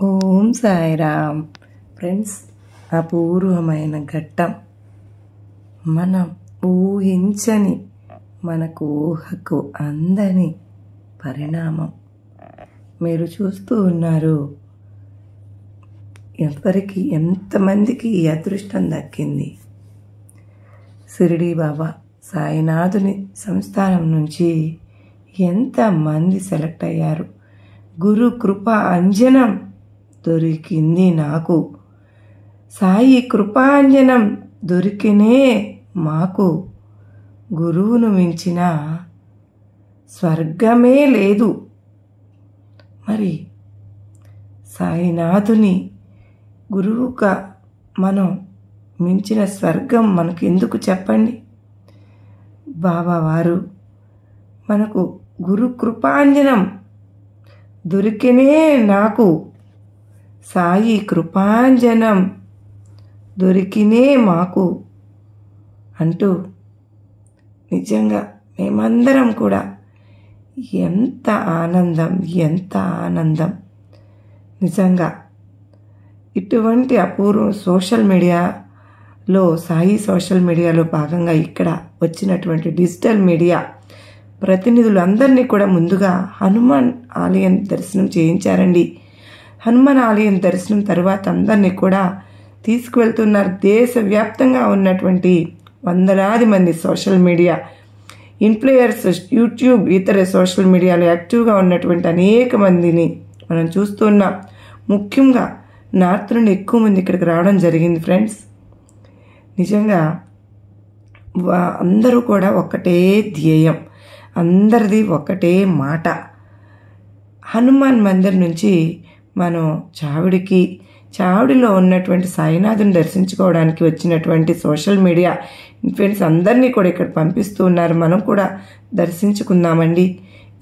ఓం Sairam. Friends, అపూర్వమైన ఘట్టం, మనం ఊహించని, మనకు ఊహకు అందని పరిణామం మీరు చూస్తూ ఉన్నారు. ఎంతమందికి ఈ అదృష్టం దక్కింది? షిరిడీ బాబా సాయినాథుని సంస్థానం నుంచి ఎంతమంది సెలెక్ట్ అయ్యారు? గురు కృప అంజనం దొరికింది నాకు. సాయి కృపాంజనం దొరికినే మాకు. గురువును మించిన స్వర్గమే లేదు. మరి సాయినాథుని గురువుగా మనం మించిన స్వర్గం మనకు ఎందుకు చెప్పండి? బాబా వారు మనకు గురు కృపాంజనం దొరికినే నాకు, సాయి కృపాంజనం దొరికినే మాకు అంటూ నిజంగా మేమందరం కూడా ఎంత ఆనందం. నిజంగా ఇటువంటి అపూర్వం సోషల్ మీడియాలో, సాయి సోషల్ మీడియాలో భాగంగా ఇక్కడ వచ్చినటువంటి డిజిటల్ మీడియా ప్రతినిధులు అందరినీ కూడా ముందుగా హనుమాన్ ఆలయం దర్శనం చేయించారండి. హనుమాన్ ఆలయం దర్శనం తర్వాత అందరినీ కూడా తీసుకువెళ్తున్నారు. దేశవ్యాప్తంగా ఉన్నటువంటి వందలాది మంది సోషల్ మీడియా ఇన్ఫ్లుయర్స్, యూట్యూబ్, ఇతర సోషల్ మీడియాలో యాక్టివ్గా ఉన్నటువంటి అనేక మందిని మనం చూస్తున్నాం. ముఖ్యంగా నార్త్ నుండి ఎక్కువ మంది ఇక్కడికి రావడం జరిగింది. ఫ్రెండ్స్, నిజంగా అందరూ కూడా ఒకటే ధ్యేయం, అందరిది ఒకటే మాట. హనుమాన్ మందిర్ నుంచి మనం చావిడిలో ఉన్నటువంటి సాయినాథుని దర్శించుకోవడానికి వచ్చినటువంటి సోషల్ మీడియా ఇన్ఫ్లుయెన్స్ అందరినీ కూడా ఇక్కడ పంపిస్తూ ఉన్నారు. మనం కూడా దర్శించుకుందామండి.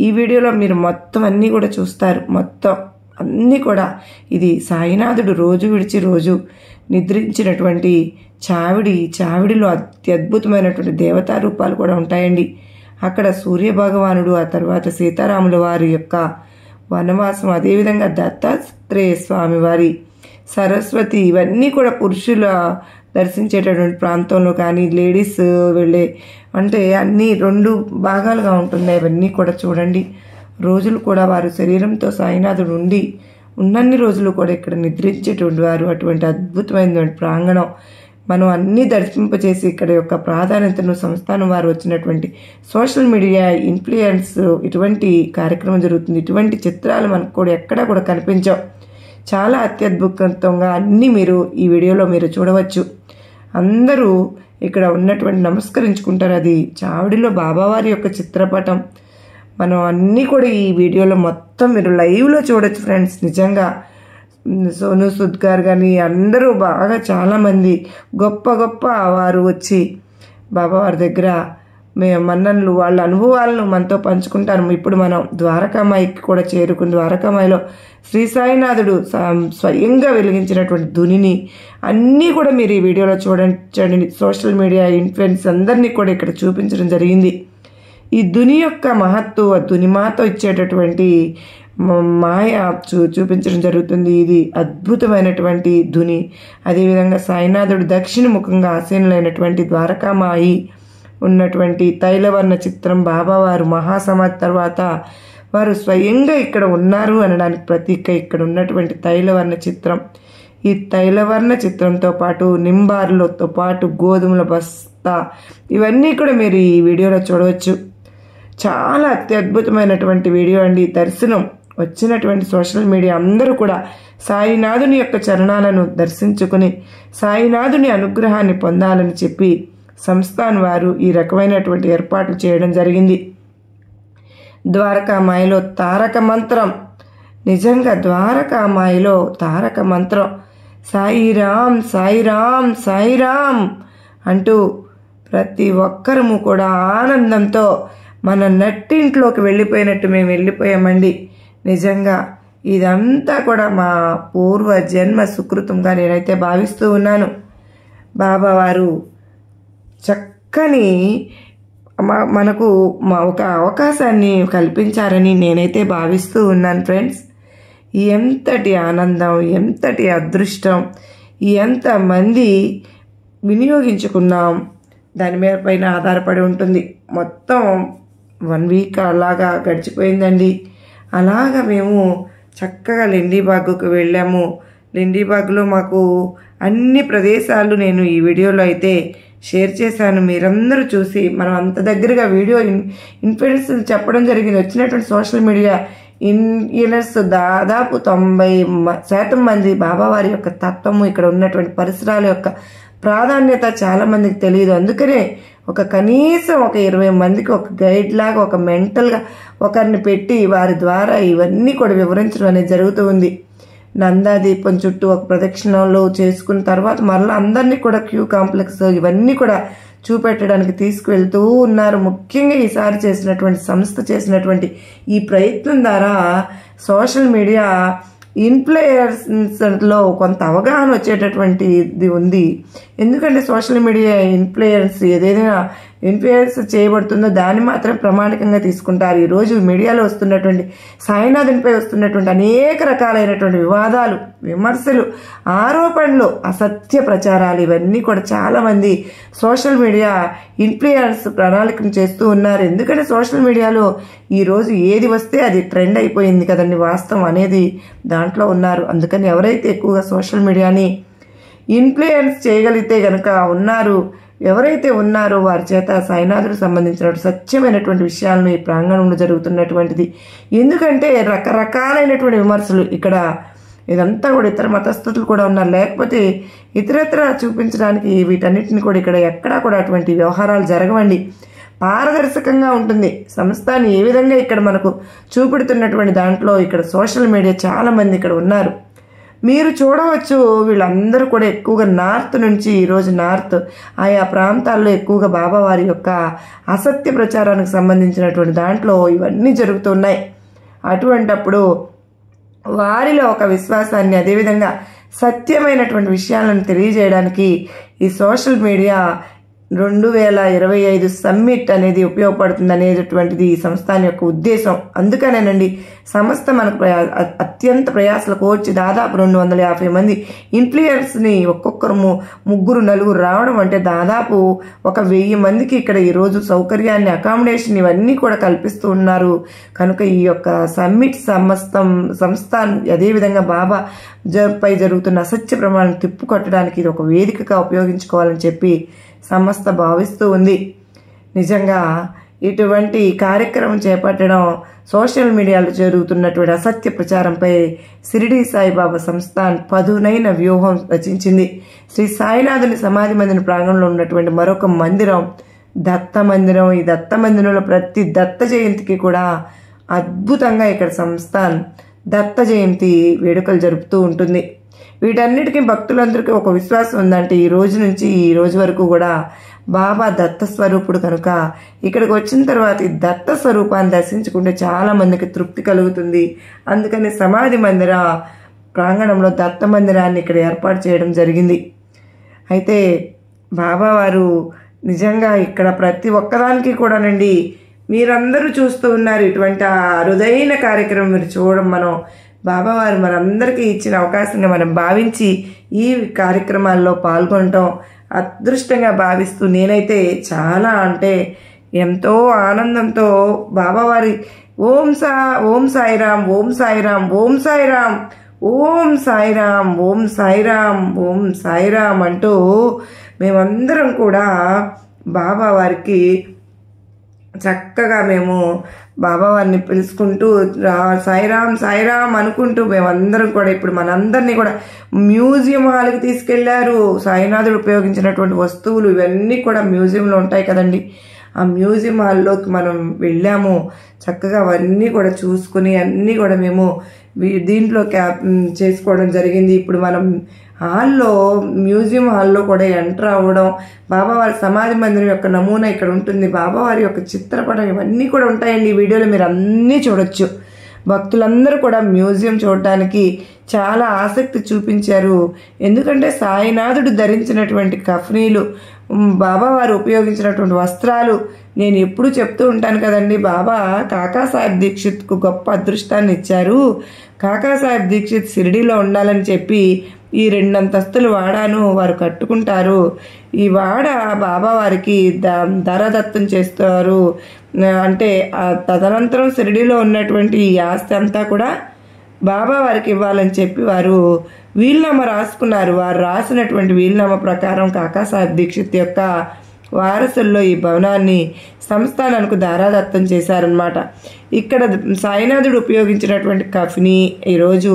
ఈ వీడియోలో మీరు మొత్తం అన్నీ కూడా చూస్తారు. మొత్తం అన్నీ కూడా ఇది సాయినాథుడు రోజు విడిచి రోజు నిద్రించినటువంటి చావిడిలో అత్యద్భుతమైనటువంటి దేవతా రూపాలు కూడా ఉంటాయండి. అక్కడ సూర్య భగవానుడు, ఆ తర్వాత సీతారాముల వారి యొక్క వనవాసం, అదేవిధంగా దత్తాత్రేయ స్వామి వారి, సరస్వతి, ఇవన్నీ కూడా పురుషుల దర్శించేటటువంటి ప్రాంతంలో కానీ లేడీస్ వెళ్ళే అంటే అన్నీ 2 భాగాలుగా ఉంటున్నాయి. అవన్నీ కూడా చూడండి. రోజులు కూడా వారు శరీరంతో సాయినాథుడు ఉన్నన్ని రోజులు కూడా ఇక్కడ నిద్రించేటువంటి వారు. అటువంటి అద్భుతమైనటువంటి ప్రాంగణం మనం అన్నీ దర్శింపచేసి ఇక్కడ యొక్క ప్రాధాన్యతను సంస్థానం వారు వచ్చినటువంటి సోషల్ మీడియా ఇన్ఫ్లుయెన్స్ ఇటువంటి కార్యక్రమం జరుగుతుంది. ఇటువంటి చిత్రాలు మనకు కూడా ఎక్కడా కూడా కనిపించవు. చాలా అత్యద్భుతంగా అన్నీ మీరు ఈ వీడియోలో మీరు చూడవచ్చు. అందరూ ఇక్కడ ఉన్నటువంటి నమస్కరించుకుంటారు. అది చావిడిలో బాబావారి యొక్క చిత్రపటం. మనం అన్నీ కూడా ఈ వీడియోలో మొత్తం మీరు లైవ్లో చూడొచ్చు. ఫ్రెండ్స్, నిజంగా సోను సూద్ గారు కానీ అందరూ బాగా చాలామంది గొప్ప వారు వచ్చి బాబావారి దగ్గర మన్ననలు, వాళ్ళ అనుభవాలను మనతో పంచుకుంటారు. ఇప్పుడు మనం ద్వారకామాయికి కూడా చేరుకుని ద్వారకామాయిలో శ్రీ సాయినాథుడు స్వయంగా వెలిగించినటువంటి ధునిని అన్నీ కూడా మీరు ఈ వీడియోలో చూడండి. సోషల్ మీడియా ఇన్ఫ్లుయెన్స్ అందరినీ కూడా ఇక్కడ చూపించడం జరిగింది. ఈ ధుని యొక్క మహత్తు, ఆ ధుని మాతో ఇచ్చేటటువంటి మాయ చూపించడం జరుగుతుంది. ఇది అద్భుతమైనటువంటి ధుని. అదేవిధంగా సాయినాథుడు దక్షిణ ముఖంగా ఆసీనులైనటువంటి ద్వారకామాయి ఉన్నటువంటి తైలవర్ణ చిత్రం, బాబావారు మహాసమాధి తర్వాత వారు స్వయంగా ఇక్కడ ఉన్నారు అనడానికి ప్రతీక ఇక్కడ ఉన్నటువంటి తైలవర్ణ చిత్రం. ఈ తైలవర్ణ చిత్రంతో పాటు నింబార్లతో పాటు గోధుమల బస్తా, ఇవన్నీ కూడా మీరు ఈ వీడియోలో చూడవచ్చు. చాలా అత్యద్భుతమైనటువంటి వీడియో అండి. దర్శనం వచ్చినటువంటి సోషల్ మీడియా అందరూ కూడా సాయినాథుని యొక్క చరణాలను దర్శించుకుని సాయినాథుని అనుగ్రహాన్ని పొందాలని చెప్పి సంస్థాన్ వారు ఈ రకమైనటువంటి ఏర్పాట్లు చేయడం జరిగింది. ద్వారకామాయిలో తారక మంత్రం, నిజంగా ద్వారకామాయిలో తారక మంత్రం సాయిరామ్ సాయిరామ్ సాయిరామ్ అంటూ ప్రతి ఒక్కరము కూడా ఆనందంతో మన నట్టింట్లోకి వెళ్ళిపోయినట్టు మేము వెళ్ళిపోయామండి. నిజంగా ఇదంతా కూడా మా పూర్వ జన్మ సుకృతంగా నేనైతే భావిస్తూ ఉన్నాను. బాబావారు చక్కని మనకు ఒక అవకాశాన్ని కల్పించారని నేనైతే భావిస్తూ ఉన్నాను. ఫ్రెండ్స్, ఎంతటి ఆనందం, ఎంతటి అదృష్టం, ఎంతమంది వినియోగించుకున్నాం దాని మీద పైన ఆధారపడి ఉంటుంది. మొత్తం 1 వీక్ అలాగా గడిచిపోయిందండి. అలాగా మేము చక్కగా లెండీబాగ్కు వెళ్ళాము. లెండీబాగ్లో మాకు అన్ని ప్రదేశాలు నేను ఈ వీడియోలో అయితే షేర్ చేశాను. మీరందరూ చూసి మనం అంత దగ్గరగా వీడియో ఇన్ఫ్లుయెన్స్ చెప్పడం జరిగింది. వచ్చినటువంటి సోషల్ మీడియా ఇన్ఫ్లుయెన్స్ దాదాపు 90% మంది బాబావారి యొక్క తత్వము, ఇక్కడ ఉన్నటువంటి పరిసరాల యొక్క ప్రాధాన్యత చాలా మందికి తెలియదు. అందుకనే కనీసం 20 మందికి ఒక గైడ్ లాగా, ఒక మెంటల్గా ఒకరిని పెట్టి వారి ద్వారా ఇవన్నీ కూడా వివరించడం అనేది జరుగుతూ ఉంది. నందాదీపం చుట్టూ ఒక ప్రదక్షిణలు చేసుకున్న తర్వాత మరలా అందరినీ కూడా క్యూ కాంప్లెక్స్ ఇవన్నీ కూడా చూపెట్టడానికి తీసుకువెళ్తూ ఉన్నారు. ముఖ్యంగా ఈసారి చేసినటువంటి సంస్థ చేసినటువంటి ఈ ప్రయత్నం ద్వారా సోషల్ మీడియా ఇన్ఫ్లుయెన్సర్లో కొంత అవగాహన వచ్చేటటువంటిది ఉంది. ఎందుకంటే సోషల్ మీడియా ఇన్ఫ్లుయెన్స్ ఏదైనా ఇన్ఫ్లుయెన్స్ చేయబడుతుందో దాన్ని మాత్రం ప్రామాణికంగా తీసుకుంటారు. ఈరోజు మీడియాలో వస్తున్నటువంటి సాయినాథునిపై వస్తున్నటువంటి అనేక రకాలైనటువంటి వివాదాలు, విమర్శలు, ఆరోపణలు, అసత్య ప్రచారాలు ఇవన్నీ కూడా చాలామంది సోషల్ మీడియా ఇన్ఫ్లుయెన్స్ ప్రణాళికను చేస్తూ ఉన్నారు. ఎందుకంటే సోషల్ మీడియాలో ఈరోజు ఏది వస్తే అది ట్రెండ్ అయిపోయింది కదండి, వాస్తవం అనేది దాంట్లో ఉన్నారు. అందుకని ఎవరైతే ఎక్కువగా సోషల్ మీడియాని ఇన్ఫ్లుయెన్స్ చేయగలిగితే గనక ఎవరైతే ఉన్నారో వారి చేత సాయినాథుడికి సంబంధించిన సత్యమైనటువంటి విషయాలను ఈ ప్రాంగణంలో జరుగుతున్నటువంటిది. ఎందుకంటే రకరకాలైనటువంటి విమర్శలు ఇక్కడ ఇదంతా కూడా ఇతర మతస్థుతులు కూడా ఉన్నారు. లేకపోతే ఇతరత్ర చూపించడానికి వీటన్నిటిని కూడా ఇక్కడ ఎక్కడా కూడా అటువంటి వ్యవహారాలు జరగవండి. పారదర్శకంగా ఉంటుంది సంస్థని ఏ విధంగా ఇక్కడ మనకు చూపెడుతున్నటువంటి దాంట్లో ఇక్కడ సోషల్ మీడియా చాలా మంది ఇక్కడ ఉన్నారు. మీరు చూడవచ్చు వీళ్ళందరూ కూడా ఎక్కువగా నార్త్ నుంచి, ఈరోజు నార్త్ ఆయా ప్రాంతాల్లో ఎక్కువగా బాబావారి యొక్క అసత్య ప్రచారానికి సంబంధించినటువంటి దాంట్లో ఇవన్నీ జరుగుతున్నాయి. అటువంటప్పుడు వారిలో ఒక విశ్వాసాన్ని, అదేవిధంగా సత్యమైనటువంటి విషయాలను తెలియజేయడానికి ఈ సోషల్ మీడియా 2025 సమ్మిట్ అనేది ఉపయోగపడుతుంది అనేటటువంటిది ఈ సంస్థాన్ యొక్క ఉద్దేశం. అందుకనేనండి సంస్థ మనకు అత్యంత ప్రయాసలు కోర్చి దాదాపు 250 మంది ఇన్ఫ్లుయెన్స్ని ఒక్కొక్కరు 3-4 రావడం అంటే దాదాపు 1000 మందికి ఇక్కడ ఈరోజు సౌకర్యాన్ని, అకామిడేషన్ ఇవన్నీ కూడా కల్పిస్తూ ఉన్నారు. కనుక ఈ యొక్క సమ్మిట్ సంస్థ అదేవిధంగా బాబా పై జరుగుతున్న అసత్య ప్రమాణాలను తిప్పుకొట్టడానికి ఇది ఒక వేదికగా ఉపయోగించుకోవాలని చెప్పి సంస్థ భావిస్తూ ఉంది. నిజంగా ఇటువంటి కార్యక్రమం చేపట్టడం, సోషల్ మీడియాలో జరుగుతున్నటువంటి అసత్య ప్రచారంపై షిరిడీ సాయిబాబా సంస్థాన్ పదునైన వ్యూహం రచించింది. శ్రీ సాయినాథుని సమాధి మందిర ప్రాంగణంలో ఉన్నటువంటి మరొక మందిరం దత్త మందిరం. ఈ దత్త మందిరంలో ప్రతి దత్త జయంతికి కూడా అద్భుతంగా ఇక్కడ సంస్థాన్ దత్త జయంతి వేడుకలు జరుపుతూ ఉంటుంది. వీటన్నిటికీ భక్తులందరికీ ఒక విశ్వాసం ఉందంటే ఈ రోజు నుంచి ఈ రోజు వరకు కూడా బాబా దత్త స్వరూపుడు కనుక ఇక్కడికి వచ్చిన తర్వాత ఈ దత్త స్వరూపాన్ని దర్శించుకుంటే చాలా మందికి తృప్తి కలుగుతుంది. అందుకని సమాధి మందిర ప్రాంగణంలో దత్త మందిరాన్ని ఇక్కడ ఏర్పాటు చేయడం జరిగింది. అయితే బాబా వారు నిజంగా ఇక్కడ ప్రతి ఒక్కదానికి కూడానండి మీరందరూ చూస్తూ ఉన్నారు. ఇటువంటి అరుదైన కార్యక్రమం మీరు చూడడం, మనం బాబావారు మనందరికీ ఇచ్చిన అవకాశంగా మనం భావించి ఈ కార్యక్రమాల్లో పాల్గొనటం అదృష్టంగా భావిస్తూ నేనైతే చాలా అంటే ఎంతో ఆనందంతో బాబావారి ఓం సాయిరాం, ఓం సాయిరాం, ఓం సాయిరాం, ఓం సాయిరాం, ఓం సాయిరాం, ఓం సాయిరాం అంటూ మేమందరం కూడా బాబావారికి చక్కగా మేము బాబావారిని పిలుచుకుంటూ సాయిరాం సాయిరాం అనుకుంటూ మేమందరం కూడా ఇప్పుడు మనందరినీ కూడా మ్యూజియం హాల్కి తీసుకెళ్లారు. సాయినాథుడు ఉపయోగించినటువంటి వస్తువులు ఇవన్నీ కూడా మ్యూజియంలో ఉంటాయి కదండి. ఆ మ్యూజియం హాల్లోకి మనం వెళ్ళాము. చక్కగా అవన్నీ కూడా చూసుకుని అన్నీ కూడా మేము దీంట్లో చేసుకోవడం జరిగింది. ఇప్పుడు మనం మ్యూజియం హాల్లో కూడా ఎంటర్ అవ్వడం, బాబావారి సమాధి మందిరం యొక్క నమూనా ఇక్కడ ఉంటుంది, బాబావారి యొక్క చిత్రపటం ఇవన్నీ కూడా ఉంటాయండి. ఈ వీడియోలో మీరు అన్నీ చూడొచ్చు. భక్తులందరూ కూడా మ్యూజియం చూడటానికి చాలా ఆసక్తి చూపించారు. ఎందుకంటే సాయినాథుడు ధరించినటువంటి కఫనీలు, బాబావారు ఉపయోగించినటువంటి వస్త్రాలు నేను ఎప్పుడు చెప్తూ ఉంటాను కదండి, బాబా కాకాసాహెబ్ దీక్షిత్కు గొప్ప అదృష్టాన్ని ఇచ్చారు. కాకాసాహెబ్ దీక్షిత్ షిరిడీలో ఉండాలని చెప్పి ఈ 2 అంతస్తుల వాడాను వారు కట్టుకుంటారు. ఈ వాడ బాబా వారికి ధరదత్తం చేస్తారు. అంటే తదనంతరం షిరిడీలో ఉన్నటువంటి ఈ ఆస్తి అంతా కూడా బాబా వారికి ఇవ్వాలని చెప్పి వారు వీలునామా రాసుకున్నారు. వారు రాసినటువంటి వీలునామా ప్రకారం కాకాసాహెబ్ దీక్షిత్ యొక్క వారసుల్లో ఈ భవనాన్ని సంస్థానానికి ధారాదత్తం చేశారనమాట. ఇక్కడ సాయినాథుడు ఉపయోగించినటువంటి కఫ్ని, ఈరోజు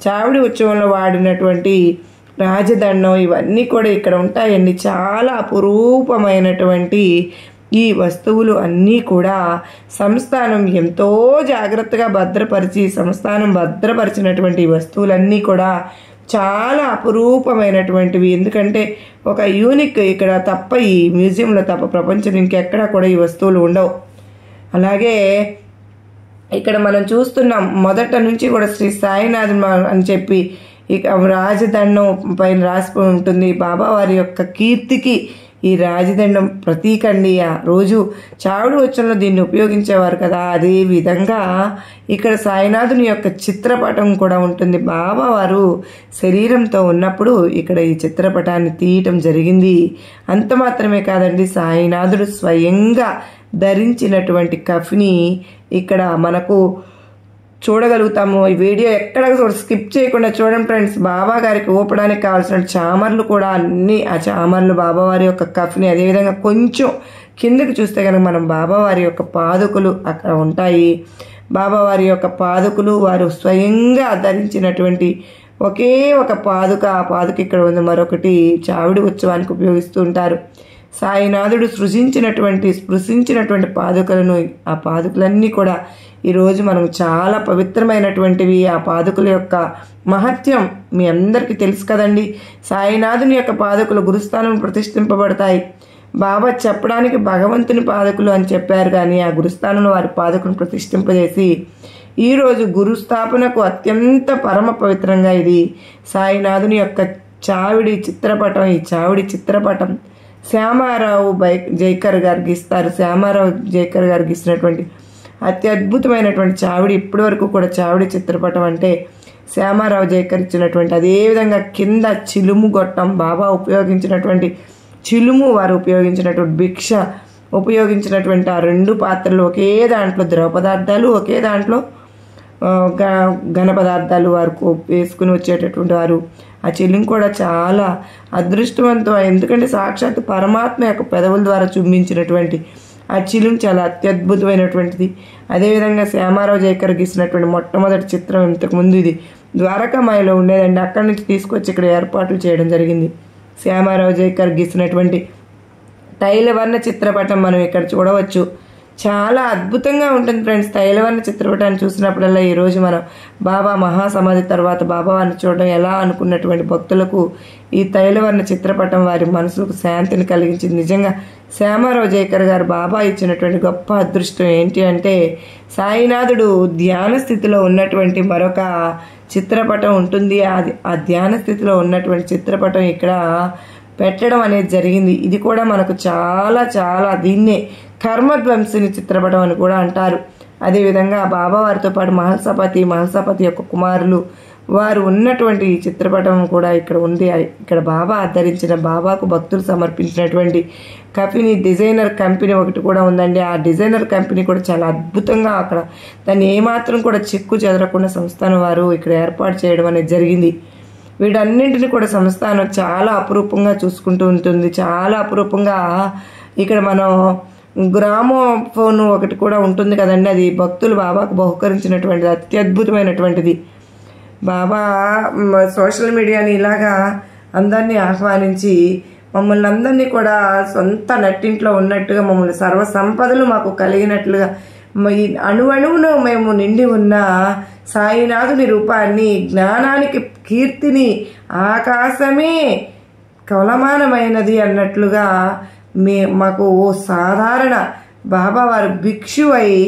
చావిడి ఉత్సవంలో వాడినటువంటి రాజదండం ఇవన్నీ కూడా ఇక్కడ ఉంటాయండి. చాలా అపురూపమైనటువంటి ఈ వస్తువులు అన్నీ కూడా సంస్థానం ఎంతో జాగ్రత్తగా సంస్థానం భద్రపరిచినటువంటి వస్తువులన్నీ కూడా చాలా అపురూపమైనటువంటివి. ఎందుకంటే ఒక యూనిక్ ఇక్కడ తప్ప ఈ మ్యూజియంలో తప్ప ప్రపంచం ఇంకెక్కడా కూడా ఈ వస్తువులు ఉండవు. అలాగే ఇక్కడ మనం చూస్తున్నాం మొదట నుంచి కూడా శ్రీ సాయినాథ్ అని చెప్పి ఇక రాజదండం పైన రాసిపోయి ఉంటుంది. బాబా వారి యొక్క కీర్తికి ఈ రాజదండం ప్రతీకండి. ఆ రోజు చావుడు ఉత్సవంలో దీన్ని ఉపయోగించేవారు కదా, అదే విధంగా ఇక్కడ సాయినాథుని యొక్క చిత్రపటం కూడా ఉంటుంది. బాబా వారు శరీరంతో ఉన్నప్పుడు ఇక్కడ ఈ చిత్రపటాన్ని తీయటం జరిగింది. అంత మాత్రమే కాదండి, సాయినాథుడు స్వయంగా ధరించినటువంటి కఫ్ని ఇక్కడ మనకు చూడగలుగుతాము. ఈ వీడియో ఎక్కడ స్కిప్ చేయకుండా చూడండి ఫ్రెండ్స్. బాబా గారికి ఊపడానికి కావాల్సిన చామర్లు కూడా అన్ని ఆ చామర్లు బాబావారి యొక్క కఫ్ని, అదేవిధంగా కొంచెం కిందకి చూస్తే కనుక మనం బాబావారి యొక్క పాదుకులు అక్కడ ఉంటాయి. బాబావారి యొక్క పాదుకులు వారు స్వయంగా ధరించినటువంటి ఒకే ఒక పాదుక, ఆ పాదుక ఇక్కడ ఉంది. మరొకటి చావిడి ఉత్సవానికి ఉపయోగిస్తూ ఉంటారు. సాయినాథుడు స్పృశించినటువంటి పాదుకలను, ఆ పాదుకలన్నీ కూడా ఈరోజు మనం చాలా పవిత్రమైనటువంటివి. ఆ పాదుకుల యొక్క మహత్యం మీ అందరికీ తెలుసు కదండి. సాయినాథుని యొక్క పాదుకులు గురుస్థానం ప్రతిష్ఠింపబడతాయి. బాబా చెప్పడానికి భగవంతుని పాదకులు అని చెప్పారు, కానీ ఆ గురుస్థానంలో వారి పాదకులను ప్రతిష్ఠింపజేసి ఈరోజు గురుస్థాపనకు అత్యంత పరమ పవిత్రంగా ఇది సాయినాథుని యొక్క చావిడి చిత్రపటం. ఈ చావిడి చిత్రపటం శ్యామారావు జైకర్ గారు గీస్తారు. శ్యామారావు జైకర్ గారు గీసినటువంటి అత్యద్భుతమైనటువంటి చావిడి. ఇప్పటి వరకు కూడా చావిడి చిత్రపటం అంటే శ్యామారావు జైకర్ ఇచ్చినటువంటి, అదేవిధంగా కింద చిలుము గొట్టం, బాబా ఉపయోగించినటువంటి చిలుము, వారు ఉపయోగించినటువంటి భిక్ష ఉపయోగించినటువంటి ఆ 2 పాత్రలు, ఒకే దాంట్లో ద్రవ పదార్థాలు, ఒకే దాంట్లో ఘన పదార్థాలు వారు వేసుకుని వచ్చేటటువంటి వారు. ఆ చిలుము కూడా చాలా అదృష్టవంతం, ఎందుకంటే సాక్షాత్ పరమాత్మ యొక్క పెదవుల ద్వారా చూపించినటువంటి ఆ చిలుము చాలా అత్యద్భుతమైనటువంటిది. అదేవిధంగా శ్యామారావు జైకర్ గీసినటువంటి మొట్టమొదటి చిత్రం ఇంతకుముందు ఇది ద్వారకామాయిలో ఉండేదండి. అక్కడి నుంచి తీసుకొచ్చి ఇక్కడ ఏర్పాట్లు చేయడం జరిగింది. శ్యామారావు జైకర్ గీసినటువంటి తైలవర్ణ చిత్రపటం మనం ఇక్కడ చూడవచ్చు. చాలా అద్భుతంగా ఉంటుంది ఫ్రెండ్స్. తైలవర్ణ చిత్రపటాన్ని చూసినప్పుడల్లా ఈరోజు మనం బాబా మహాసమాధి తర్వాత బాబా వారిని చూడడం ఎలా అనుకున్నటువంటి భక్తులకు ఈ తైలవర్ణ చిత్రపటం వారి మనసులకు శాంతిని కలిగించింది. నిజంగా శ్యామారావు జైకర్ గారు బాబా ఇచ్చినటువంటి గొప్ప అదృష్టం ఏంటి అంటే, సాయినాథుడు ధ్యాన స్థితిలో ఉన్నటువంటి మరొక చిత్రపటం ఉంటుంది. ఆ ధ్యాన స్థితిలో ఉన్నటువంటి చిత్రపటం ఇక్కడ పెట్టడం అనేది జరిగింది. ఇది కూడా మనకు చాలా చాలా దీన్నే కర్మధ్వంసిని చిత్రపటం అని కూడా అంటారు. అదేవిధంగా బాబావారితో పాటు మహల్సాపతి యొక్క కుమారులు వారు ఉన్నటువంటి ఈ చిత్రపటం కూడా ఇక్కడ ఉంది. ఇక్కడ బాబా ధరించిన, బాబాకు భక్తులు సమర్పించినటువంటి కఫిని డిజైనర్ కంపెనీ ఒకటి కూడా ఉందండి. ఆ డిజైనర్ కంపెనీ కూడా చాలా అద్భుతంగా అక్కడ దాన్ని ఏమాత్రం కూడా చెక్కు చెదరకుండా సంస్థానం వారు ఇక్కడ ఏర్పాటు చేయడం అనేది జరిగింది. వీటన్నింటినీ కూడా సంస్థానం చాలా అపురూపంగా చూసుకుంటూ ఉంటుంది. చాలా అపురూపంగా ఇక్కడ మనం గ్రామోఫోన్ ఒకటి కూడా ఉంటుంది కదండి, అది భక్తులు బాబాకు బహుకరించినటువంటిది, అత్యద్భుతమైనటువంటిది. బాబా సోషల్ మీడియాని ఇలాగా అందరినీ ఆహ్వానించి మమ్మల్ని అందరినీ కూడా సొంత నట్టింట్లో ఉన్నట్టుగా, మమ్మల్ని సర్వ సంపదలు మాకు కలిగినట్లుగా, ఈ అణువణువులో మేము నిండి ఉన్న సాయినాథుని రూపాన్ని, జ్ఞానానికి కీర్తిని, ఆకాశమే కవలమానమైనది అన్నట్లుగా మాకు ఓ సాధారణ బాబావారు భిక్షు అయి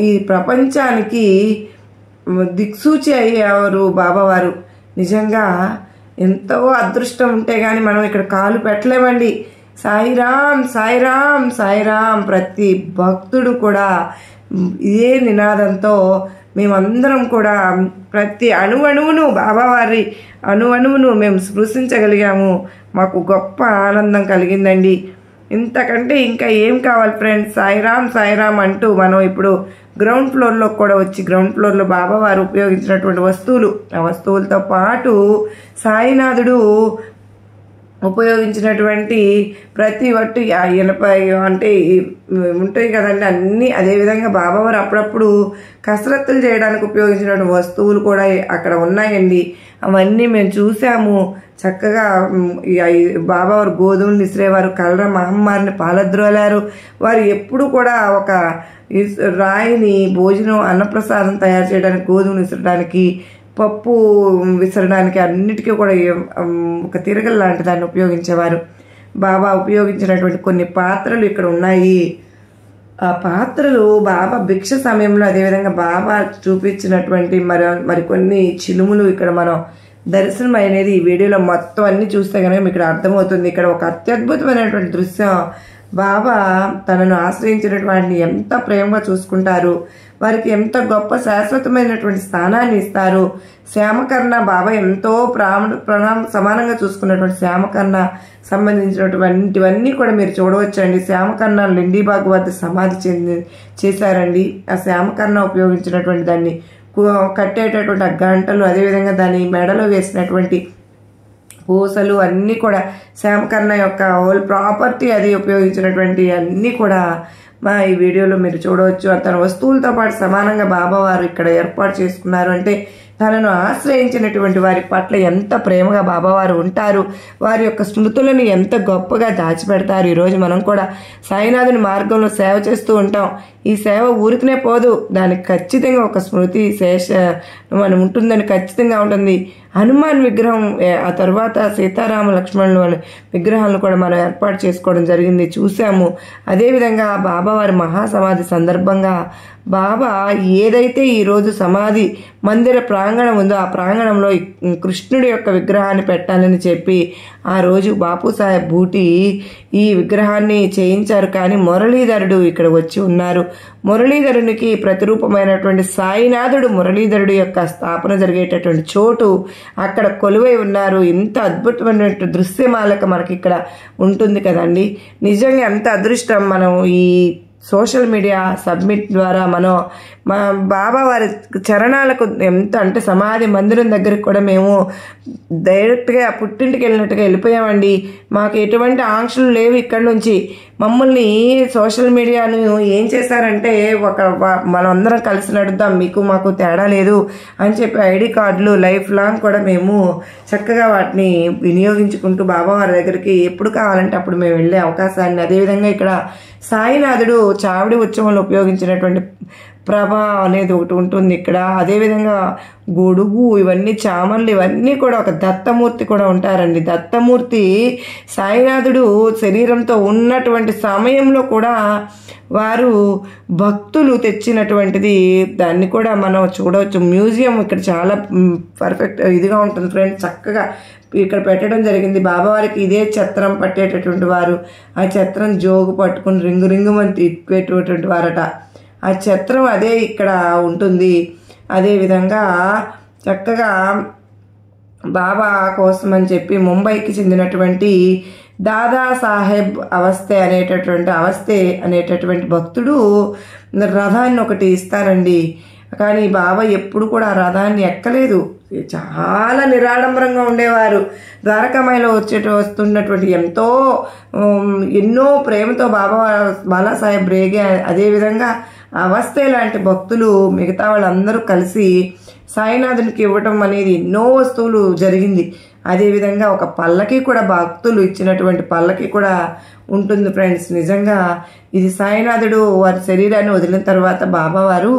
ఈ ప్రపంచానికి దిక్సూచి అయ్యేవారు బాబావారు. నిజంగా ఎంతో అదృష్టం ఉంటే కానీ మనం ఇక్కడ కాలు పెట్టలేమండి. సాయిరామ్ సాయిరామ్ సాయిరామ్ ప్రతి భక్తుడు కూడా ఇదే నినాదంతో మేమందరం కూడా ప్రతి అణువణువును బాబావారి అణువణువును మేము స్పృశించగలిగాము. మాకు గొప్ప ఆనందం కలిగిందండి. ఇంతకంటే ఇంకా ఏం కావాలి ఫ్రెండ్స్? సాయిరామ్ సాయిరామ్ అంటూ మనం ఇప్పుడు గ్రౌండ్ ఫ్లోర్లో కూడా వచ్చి గ్రౌండ్ ఫ్లోర్లో బాబావారు ఉపయోగించినటువంటి వస్తువులు, ఆ వస్తువులతో పాటు సాయినాథుడు ఉపయోగించినటువంటి ప్రతి ఒట్టు ఇనప అంటే ఉంటాయి కదండి అన్నీ. అదేవిధంగా బాబావారు అప్పుడప్పుడు కసరత్తులు చేయడానికి ఉపయోగించినటువంటి వస్తువులు కూడా అక్కడ ఉన్నాయండి. అవన్నీ మేము చూసాము. చక్కగా బాబావారు గోధుమలు విసిరేవారు, కలర మహమ్మారిని పాలద్రోలారు. వారు ఎప్పుడు కూడా ఒక రాయిని భోజనం అన్నప్రసాదం తయారు చేయడానికి, గోధుమలు విసరడానికి, పప్పు విసరడానికి అన్నిటికీ కూడా ఒక తిరగల లాంటి దాన్ని ఉపయోగించేవారు. బాబా ఉపయోగించినటువంటి కొన్ని పాత్రలు ఇక్కడ ఉన్నాయి. ఆ పాత్రలు బాబా భిక్ష సమయంలో, అదేవిధంగా బాబా చూపించినటువంటి మరికొన్ని చిలుములు ఇక్కడ మనం దర్శనం అనేది ఈ వీడియోలో మొత్తం అన్ని చూస్తే కనుక మీకు ఇక్కడ అర్థమవుతుంది. ఇక్కడ ఒక అత్యద్భుతమైనటువంటి దృశ్యం. బాబా తనను ఆశ్రయించినటువంటి వారిని ఎంత ప్రేమగా చూసుకుంటారు, వారికి ఎంత గొప్ప శాశ్వతమైనటువంటి స్థానాన్ని ఇస్తారు. శ్యామకర్ణ బాబా ఎంతో సమానంగా చూసుకున్నటువంటి శ్యామకర్ణ సంబంధించినటువంటివన్నీ కూడా మీరు చూడవచ్చండి. శ్యామకర్ణ లిండీబాగ్ వద్ద సమాధి చేశారండి. ఆ శ్యామకర్ణ ఉపయోగించినటువంటి దాన్ని కట్టేటటువంటి ఆ గంటలు, అదేవిధంగా దాని మెడలో వేసినటువంటి పూసలు అన్నీ కూడా శ్యామకర్ణ యొక్క హోల్ ప్రాపర్టీ అది ఉపయోగించినటువంటి అన్నీ కూడా ఈ వీడియోలో మీరు చూడవచ్చు. తన వస్తువులతో పాటు సమానంగా బాబావారు ఇక్కడ ఏర్పాటు చేసుకున్నారు. అంటే తనను ఆశ్రయించినటువంటి వారి పట్ల ఎంత ప్రేమగా బాబావారు ఉంటారు, వారి యొక్క స్మృతులను ఎంత గొప్పగా దాచిపెడతారు. ఈరోజు మనం కూడా సాయినాథుని మార్గంలో సేవ చేస్తూ ఉంటాం. ఈ సేవ ఊరికనే పోదు, దానికి ఖచ్చితంగా ఒక స్మృతి శేష మనం ఉంటుందని ఖచ్చితంగా ఉంటుంది. హనుమాన్ విగ్రహం, ఆ తర్వాత సీతారామ లక్ష్మణుల విగ్రహాలను కూడా మనం ఏర్పాటు చేసుకోవడం జరిగింది, చూసాము. అదేవిధంగా బాబావారి మహాసమాధి సందర్భంగా బాబా ఏదైతే ఈరోజు సమాధి మందిర ప్రాంగణం ఉందో ఆ ప్రాంగణంలో కృష్ణుడి యొక్క విగ్రహాన్ని పెట్టాలని చెప్పి ఆ రోజు బాపు సాహెబ్ బూటి ఈ విగ్రహాన్ని చేయించారు. కానీ మురళీధరుడు ఇక్కడ వచ్చి ఉన్నారు. మురళీధరునికి ప్రతిరూపమైనటువంటి సాయినాథుడు, మురళీధరుడు యొక్క స్థాపన జరిగేటటువంటి చోటు అక్కడ కొలువై ఉన్నారు. ఇంత అద్భుతమైనటువంటి దృశ్యమాలక మనకి ఇక్కడ ఉంటుంది కదండి. నిజంగా ఎంత అదృష్టం. మనం ఈ సోషల్ మీడియా సబ్మిట్ ద్వారా మనం మా బాబావారి చరణాలకు ఎంత అంటే సమాధి మందిరం దగ్గరికి కూడా మేము డైరెక్ట్గా పుట్టింటికి వెళ్ళినట్టుగా వెళ్ళిపోయామండి. మాకు ఎటువంటి ఆంక్షలు లేవు. ఇక్కడ నుంచి మమ్మల్ని సోషల్ మీడియాను ఏం చేశారంటే మనం అందరం కలిసి నడుద్దాం, మీకు మాకు తేడా లేదు అని చెప్పి ఐడి కార్డులు లైఫ్ లాంగ్ కూడా మేము చక్కగా వాటిని వినియోగించుకుంటూ బాబావారి దగ్గరికి ఎప్పుడు కావాలంటే అప్పుడు మేము వెళ్ళే అవకాశాన్ని, అదేవిధంగా ఇక్కడ సాయినాథుడు చావిడి ఉత్సవంలో ఉపయోగించినటువంటి ప్రభ అనేది ఒకటి ఉంటుంది ఇక్కడ. అదేవిధంగా గొడుగు, ఇవన్నీ చామన్లు, ఇవన్నీ కూడా ఒక దత్తమూర్తి కూడా ఉంటారండి. దత్తమూర్తి సాయినాథుడు శరీరంతో ఉన్నటువంటి సమయంలో కూడా వారు భక్తులు తెచ్చినటువంటిది, దాన్ని కూడా మనం చూడవచ్చు. మ్యూజియం ఇక్కడ చాలా పర్ఫెక్ట్ ఇదిగా ఉంటుంది ఫ్రెండ్స్, చక్కగా ఇక్కడ పెట్టడం జరిగింది. బాబావారికి ఇదే ఛత్రం పట్టేటటువంటి వారు, ఆ ఛత్రం జోగు పట్టుకుని రింగు రింగుమని తిప్పేటటువంటి వారట. ఆ ఛత్రం అదే ఇక్కడ ఉంటుంది. అదేవిధంగా చక్కగా బాబా కోసం అని చెప్పి ముంబైకి చెందినటువంటి దాదాసాహెబ్ అవస్థే అనేటటువంటి భక్తుడు రథాన్ని ఒకటి ఇస్తారండి. కానీ బాబా ఎప్పుడు కూడా ఆ రథాన్ని ఎక్కలేదు. చాలా నిరాడంబరంగా ఉండేవారు. ద్వారకామాయిలో వస్తున్నటువంటి ఎన్నో ప్రేమతో బాలాసాహెబ్ రేగే, అదేవిధంగా అవస్థే లాంటి భక్తులు మిగతా వాళ్ళందరూ కలిసి సాయినాథునికి ఇవ్వటం అనేది ఎన్నో వస్తువులు జరిగింది. అదేవిధంగా ఒక పల్లకి కూడా భక్తులు ఇచ్చినటువంటి పల్లకి కూడా ఉంటుంది ఫ్రెండ్స్. నిజంగా ఇది సాయినాథుడు వారి శరీరాన్ని వదిలిన తర్వాత బాబావారు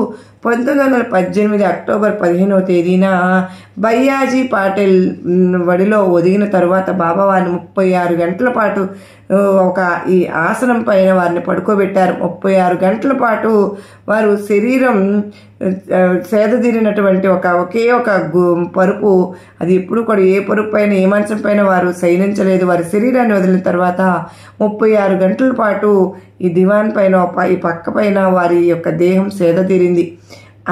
1918 అక్టోబర్ 15వ తేదీన బయ్యాజీ పాటిల్ వడిలో ఒదిగిన తర్వాత బాబావారిని 36 గంటల పాటు ఒక ఈ ఆసనం పైన వారిని పడుకోబెట్టారు. 36 గంటల పాటు వారు శరీరం సేదతీరినటువంటి ఒకే ఒక పరుపు, అది ఎప్పుడు కూడా ఏ పరుపు పైన ఏ మంచం పైన వారు శయనించలేదు. వారి శరీరాన్ని వదిలిన తర్వాత 36 గంటల పాటు ఈ దివాన్ పైన ఈ పక్క పైన వారి యొక్క దేహం సేదతీరింది.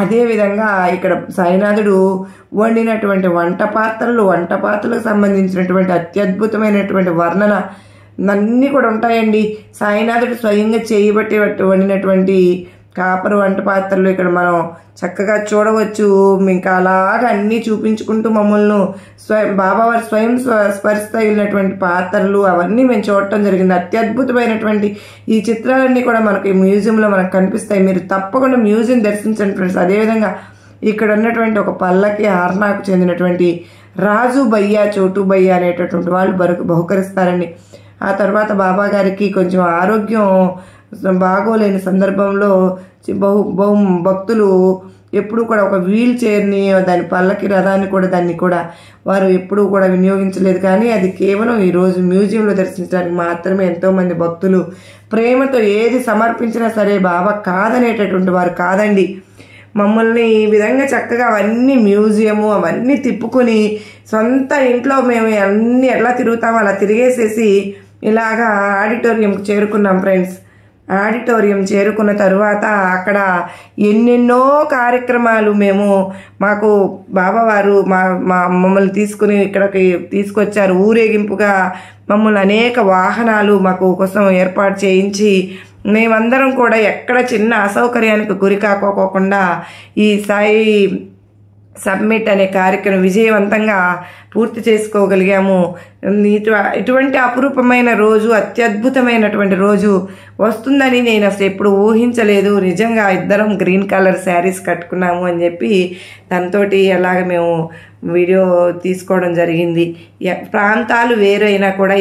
అదేవిధంగా ఇక్కడ సాయినాథుడు వండినటువంటి వంట పాత్రలకు సంబంధించినటువంటి అత్యద్భుతమైనటువంటి వర్ణన అన్నీ కూడా ఉంటాయండి. సాయినాథుడు స్వయంగా చేయబట్టి వండినటువంటి కాపరు వంట పాత్రలు ఇక్కడ మనం చక్కగా చూడవచ్చు. ఇంకా అలాగా అన్నీ చూపించుకుంటూ మమ్మల్ని బాబావారి స్వయం స్పర్శ తగిలినటువంటి పాత్రలు అవన్నీ మేము చూడటం జరిగింది. అత్యద్భుతమైనటువంటి ఈ చిత్రాలన్నీ కూడా మనకి మ్యూజియంలో మనకు కనిపిస్తాయి. మీరు తప్పకుండా మ్యూజియం దర్శించండి ఫ్రెండ్స్. అదేవిధంగా ఇక్కడ ఉన్నటువంటి ఒక పల్లకి హార్నాకు చెందినటువంటి రాజు భయ్య చోటు భయ్య అనేటటువంటి వాళ్ళు బహుకరిస్తారండి. ఆ తర్వాత బాబా గారికి కొంచెం ఆరోగ్యం బాగోలేని సందర్భంలో బహు భక్తులు ఎప్పుడు కూడా ఒక వీల్ చైర్ని దాని పల్లకి రథాన్ని కూడా దాన్ని కూడా వారు ఎప్పుడూ కూడా వినియోగించలేదు. కానీ అది కేవలం ఈరోజు మ్యూజియంలో దర్శించడానికి మాత్రమే ఎంతోమంది భక్తులు ప్రేమతో ఏది సమర్పించినా సరే బాబా కాదనేటటువంటి వారు కాదండి. మమ్మల్ని ఈ విధంగా చక్కగా అవన్నీ మ్యూజియము అవన్నీ తిప్పుకొని సొంత ఇంట్లో మేము అన్నీ ఎట్లా తిరుగుతామో అలా తిరిగేసేసి ఇలాగా ఆడిటోరియంకి చేరుకున్నాం ఫ్రెండ్స్. ఆడిటోరియం చేరుకున్న తరువాత అక్కడ ఎన్నెన్నో కార్యక్రమాలు మాకు బాబావారు మమ్మల్ని తీసుకుని ఇక్కడికి తీసుకొచ్చారు. ఊరేగింపుగా మమ్మల్ని అనేక వాహనాలు మాకు కోసం ఏర్పాటు చేయించి మేమందరం కూడా ఎక్కడ చిన్న అసౌకర్యానికి గురి కాకోకుండా ఈ సాయి సబ్మిట్ అనే కార్యక్రమం విజయవంతంగా పూర్తి చేసుకోగలిగాము. ఇటువంటి అపురూపమైన రోజు, అత్యద్భుతమైనటువంటి రోజు వస్తుందని నేను అసలు ఎప్పుడు ఊహించలేదు. నిజంగా ఇద్దరం గ్రీన్ కలర్ శారీస్ కట్టుకున్నాము అని చెప్పి దాంతోటి అలాగ మేము వీడియో తీసుకోవడం జరిగింది. ప్రాంతాలు వేరైనా కూడా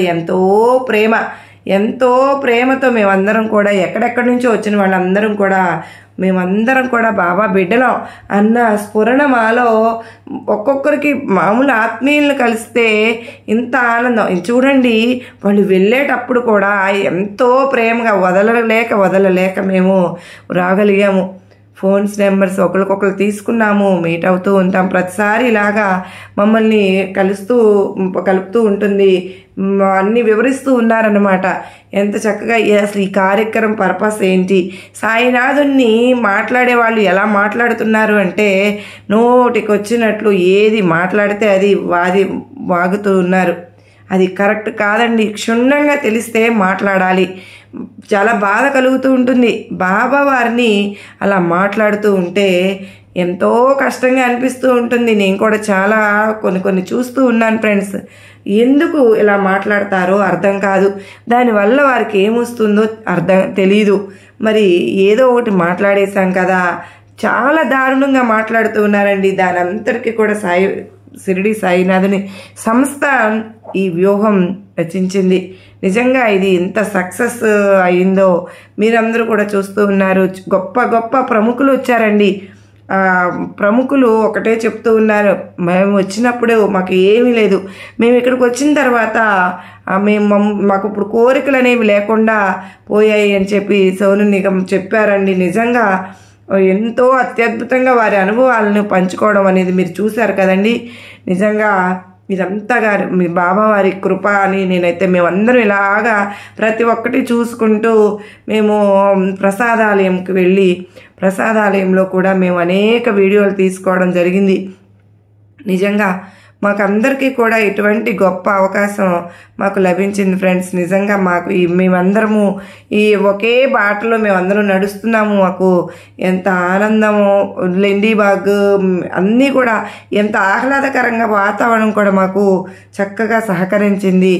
ఎంతో ప్రేమతో మేమందరం కూడా ఎక్కడెక్కడి నుంచో వచ్చిన వాళ్ళందరం కూడా మేమందరం కూడా బాబా బిడ్డలం అన్న స్ఫురణ మాలో ఒక్కొక్కరికి మామూలు ఆత్మీయులను కలిస్తే ఇంత ఆనందం చూడండి. వాళ్ళు వెళ్ళేటప్పుడు కూడా ఎంతో ప్రేమగా వదలలేక మేము రాగలిగాము. ఫోన్స్ నెంబర్స్ ఒకరికొకరు తీసుకున్నాము, మీట్ అవుతూ ఉంటాం. ప్రతిసారి ఇలాగా మమ్మల్ని కలుపుతూ ఉంటుంది, అన్నీ వివరిస్తూ ఉన్నారన్నమాట. ఎంత చక్కగా అసలు ఈ కార్యక్రమం పర్పస్ ఏంటి, సాయినాథుని మాట్లాడే వాళ్ళు ఎలా మాట్లాడుతున్నారు అంటే నోటికి వచ్చినట్లు ఏది మాట్లాడితే అది వాగుతూ ఉన్నారు. అది కరెక్ట్ కాదండి. క్షుణ్ణంగా తెలిస్తే మాట్లాడాలి. చాలా బాధ కలుగుతూ ఉంటుంది. బాబా వారిని అలా మాట్లాడుతూ ఉంటే ఎంతో కష్టంగా అనిపిస్తూ ఉంటుంది. నేను కూడా చాలా కొన్ని చూస్తూ ఉన్నాను ఫ్రెండ్స్. ఎందుకు ఇలా మాట్లాడతారో అర్థం కాదు. దానివల్ల వారికి ఏమొస్తుందో తెలీదు. మరి ఏదో ఒకటి మాట్లాడేశాం కదా, చాలా దారుణంగా మాట్లాడుతూ ఉన్నారండి. దాని అంతటికీ కూడా షిరిడి సాయినాథుని సంస్థ ఈ వ్యూహం రచించింది. నిజంగా ఇది ఎంత సక్సెస్ అయిందో మీరందరూ కూడా చూస్తూ ఉన్నారు. గొప్ప ప్రముఖులు వచ్చారండి. ప్రముఖులు ఒకటే చెప్తూ ఉన్నారు, మేము వచ్చినప్పుడు మాకు ఏమీ లేదు, మేము ఇక్కడికి వచ్చిన తర్వాత మాకు ఇప్పుడు కోరికలు అనేవి లేకుండా పోయాయి అని చెప్పి సోను నిగమ్ చెప్పారండి. నిజంగా ఎంతో అత్యద్భుతంగా వారి అనుభవాలను పంచుకోవడం అనేది మీరు చూశారు కదండి. నిజంగా ఇదంతా మీ బాబా వారి కృప అని నేనైతే మేమందరం ఇలాగా ప్రతి ఒక్కటి చూసుకుంటూ మేము ప్రసాదాలయంకి వెళ్ళి ప్రసాదాలయంలో కూడా మేము అనేక వీడియోలు తీసుకోవడం జరిగింది. నిజంగా మాకందరికీ కూడా ఇటువంటి గొప్ప అవకాశం మాకు లభించింది ఫ్రెండ్స్. నిజంగా మేమందరము ఈ ఒకే బాటలో మేమందరం నడుస్తున్నాము. మాకు ఎంత ఆనందము, లెండీబాగ్ అన్నీ కూడా ఎంత ఆహ్లాదకరంగా వాతావరణం కూడా మాకు చక్కగా సహకరించింది.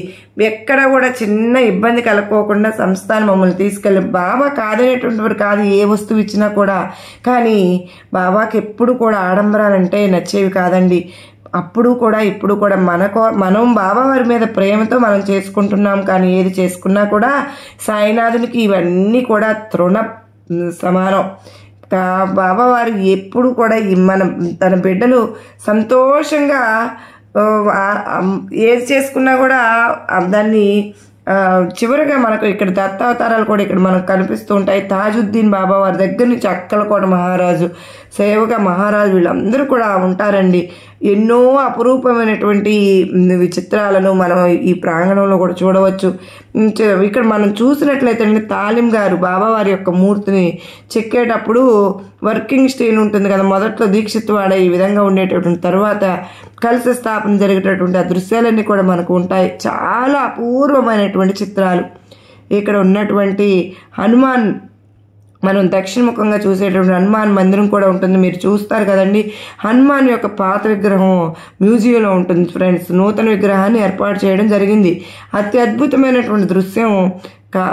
ఎక్కడ కూడా చిన్న ఇబ్బంది కలుపుకోకుండా సంస్థానం మమ్మల్ని తీసుకెళ్ళి బాబా కాదనేటువంటి వారు కాదు, ఏ వస్తువు ఇచ్చినా కూడా. కానీ బాబాకి ఎప్పుడు కూడా ఆడంబరాలంటే నచ్చేవి కాదండి. అప్పుడు కూడా ఇప్పుడు కూడా మనం బాబావారి మీద ప్రేమతో మనం చేసుకుంటున్నాం. కానీ ఏది చేసుకున్నా కూడా సాయినాథునికి ఇవన్నీ కూడా తృణ సమానం. బాబావారు ఎప్పుడు కూడా తన బిడ్డలు సంతోషంగా ఏది చేసుకున్నా కూడా దాన్ని చివరిగా మనకు ఇక్కడ దత్తావతారాలు కూడా ఇక్కడ మనకు కనిపిస్తూ ఉంటాయి. తాజుద్దీన్ బాబా వారి దగ్గర నుంచి అక్కలకోట మహారాజు, సేవక మహారాజు వీళ్ళందరూ కూడా ఉంటారండి. ఎన్నో అపురూపమైనటువంటి చిత్రాలను మనం ఈ ప్రాంగణంలో కూడా చూడవచ్చు. ఇక్కడ మనం చూసినట్లయితే తాలిం గారు బాబావారి యొక్క మూర్తిని చెక్కేటప్పుడు వర్కింగ్ స్టైల్ ఉంటుంది కదా, మొదట్లో దీక్షిత్ వాడ ఈ విధంగా ఉండేటటువంటి తర్వాత కలశ స్థాపన జరిగేటటువంటి ఆ దృశ్యాలన్నీ కూడా మనకు ఉంటాయి. చాలా అపూర్వమైనటువంటి చిత్రాలు. ఇక్కడ ఉన్నటువంటి హనుమాన్, మనం దక్షిణముఖంగా చూసేటువంటి హనుమాన్ మందిరం కూడా ఉంటుంది. మీరు చూస్తారు కదండి, హనుమాన్ యొక్క పాత విగ్రహం మ్యూజియంలో ఉంటుంది ఫ్రెండ్స్. నూతన విగ్రహాన్ని ఏర్పాటు చేయడం జరిగింది. అత్యద్భుతమైనటువంటి దృశ్యం.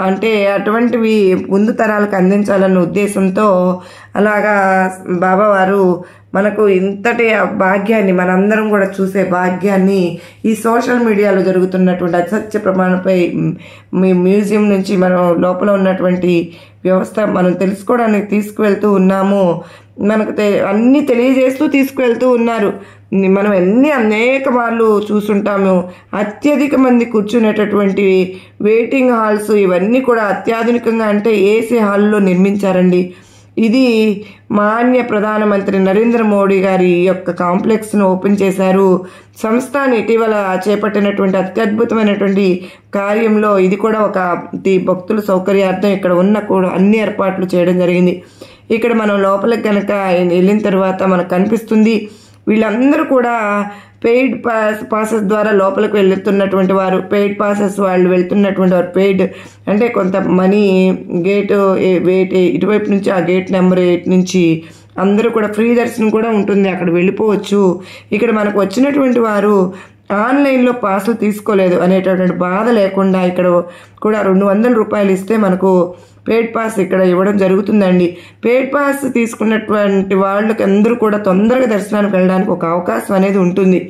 అంటే అటువంటివి ముందు తరాలకు అందించాలన్న ఉద్దేశంతో అలాగా బాబావారు మనకు ఇంతటి భాగ్యాన్ని, మనందరం కూడా చూసే భాగ్యాన్ని ఈ సోషల్ మీడియాలో జరుగుతున్నటువంటి అసత్య ప్రమాణంపై మ్యూజియం నుంచి మనం లోపల ఉన్నటువంటి వ్యవస్థ మనం తెలుసుకోవడానికి తీసుకువెళ్తూ ఉన్నాము. మనకు అన్నీ తెలియజేస్తూ తీసుకువెళ్తూ ఉన్నారు. మనం అనేక మార్లు చూసుంటాము. అత్యధిక మంది కూర్చునేటటువంటి వెయిటింగ్ హాల్స్ ఇవన్నీ కూడా అత్యాధునికంగా అంటే ఏసీ హాల్లో నిర్మించారండి. ఇది మాన్య ప్రధానమంత్రి నరేంద్ర మోడీ గారి యొక్క కాంప్లెక్స్ను ఓపెన్ చేశారు. సంస్థాన్ని ఇటీవల చేపట్టినటువంటి అత్యద్భుతమైనటువంటి కార్యంలో ఇది కూడా ఒక భక్తుల సౌకర్యార్థం ఇక్కడ ఉన్న కూడా అన్ని ఏర్పాట్లు చేయడం జరిగింది. ఇక్కడ మనం లోపలికి కనుక వెళ్ళిన తర్వాత మనకు కనిపిస్తుంది వీళ్ళందరూ కూడా పెయిడ్ పాసెస్ ద్వారా లోపలికి వెళ్తున్నటువంటి వారు. పెయిడ్ పాసెస్ వాళ్ళు వెళ్తున్నటువంటి వారు పెయిడ్ అంటే కొంత మనీ గేట్ ఇటువైపు నుంచి ఆ గేట్ నెంబర్ 8 నుంచి అందరూ కూడా ఫ్రీ దర్శనం కూడా ఉంటుంది, అక్కడ వెళ్ళిపోవచ్చు. ఇక్కడ మనకు వచ్చినటువంటి వారు ఆన్లైన్లో పాసులు తీసుకోలేదు అనేటటువంటి బాధ లేకుండా ఇక్కడ కూడా 200 రూపాయలు ఇస్తే మనకు పెయిడ్ పాస్ ఇక్కడ ఇవ్వడం జరుగుతుందండి. పెయిడ్ పాస్ తీసుకున్నటువంటి వాళ్ళకి అందరూ కూడా తొందరగా దర్శనానికి వెళ్ళడానికి ఒక అవకాశం అనేది ఉంటుంది.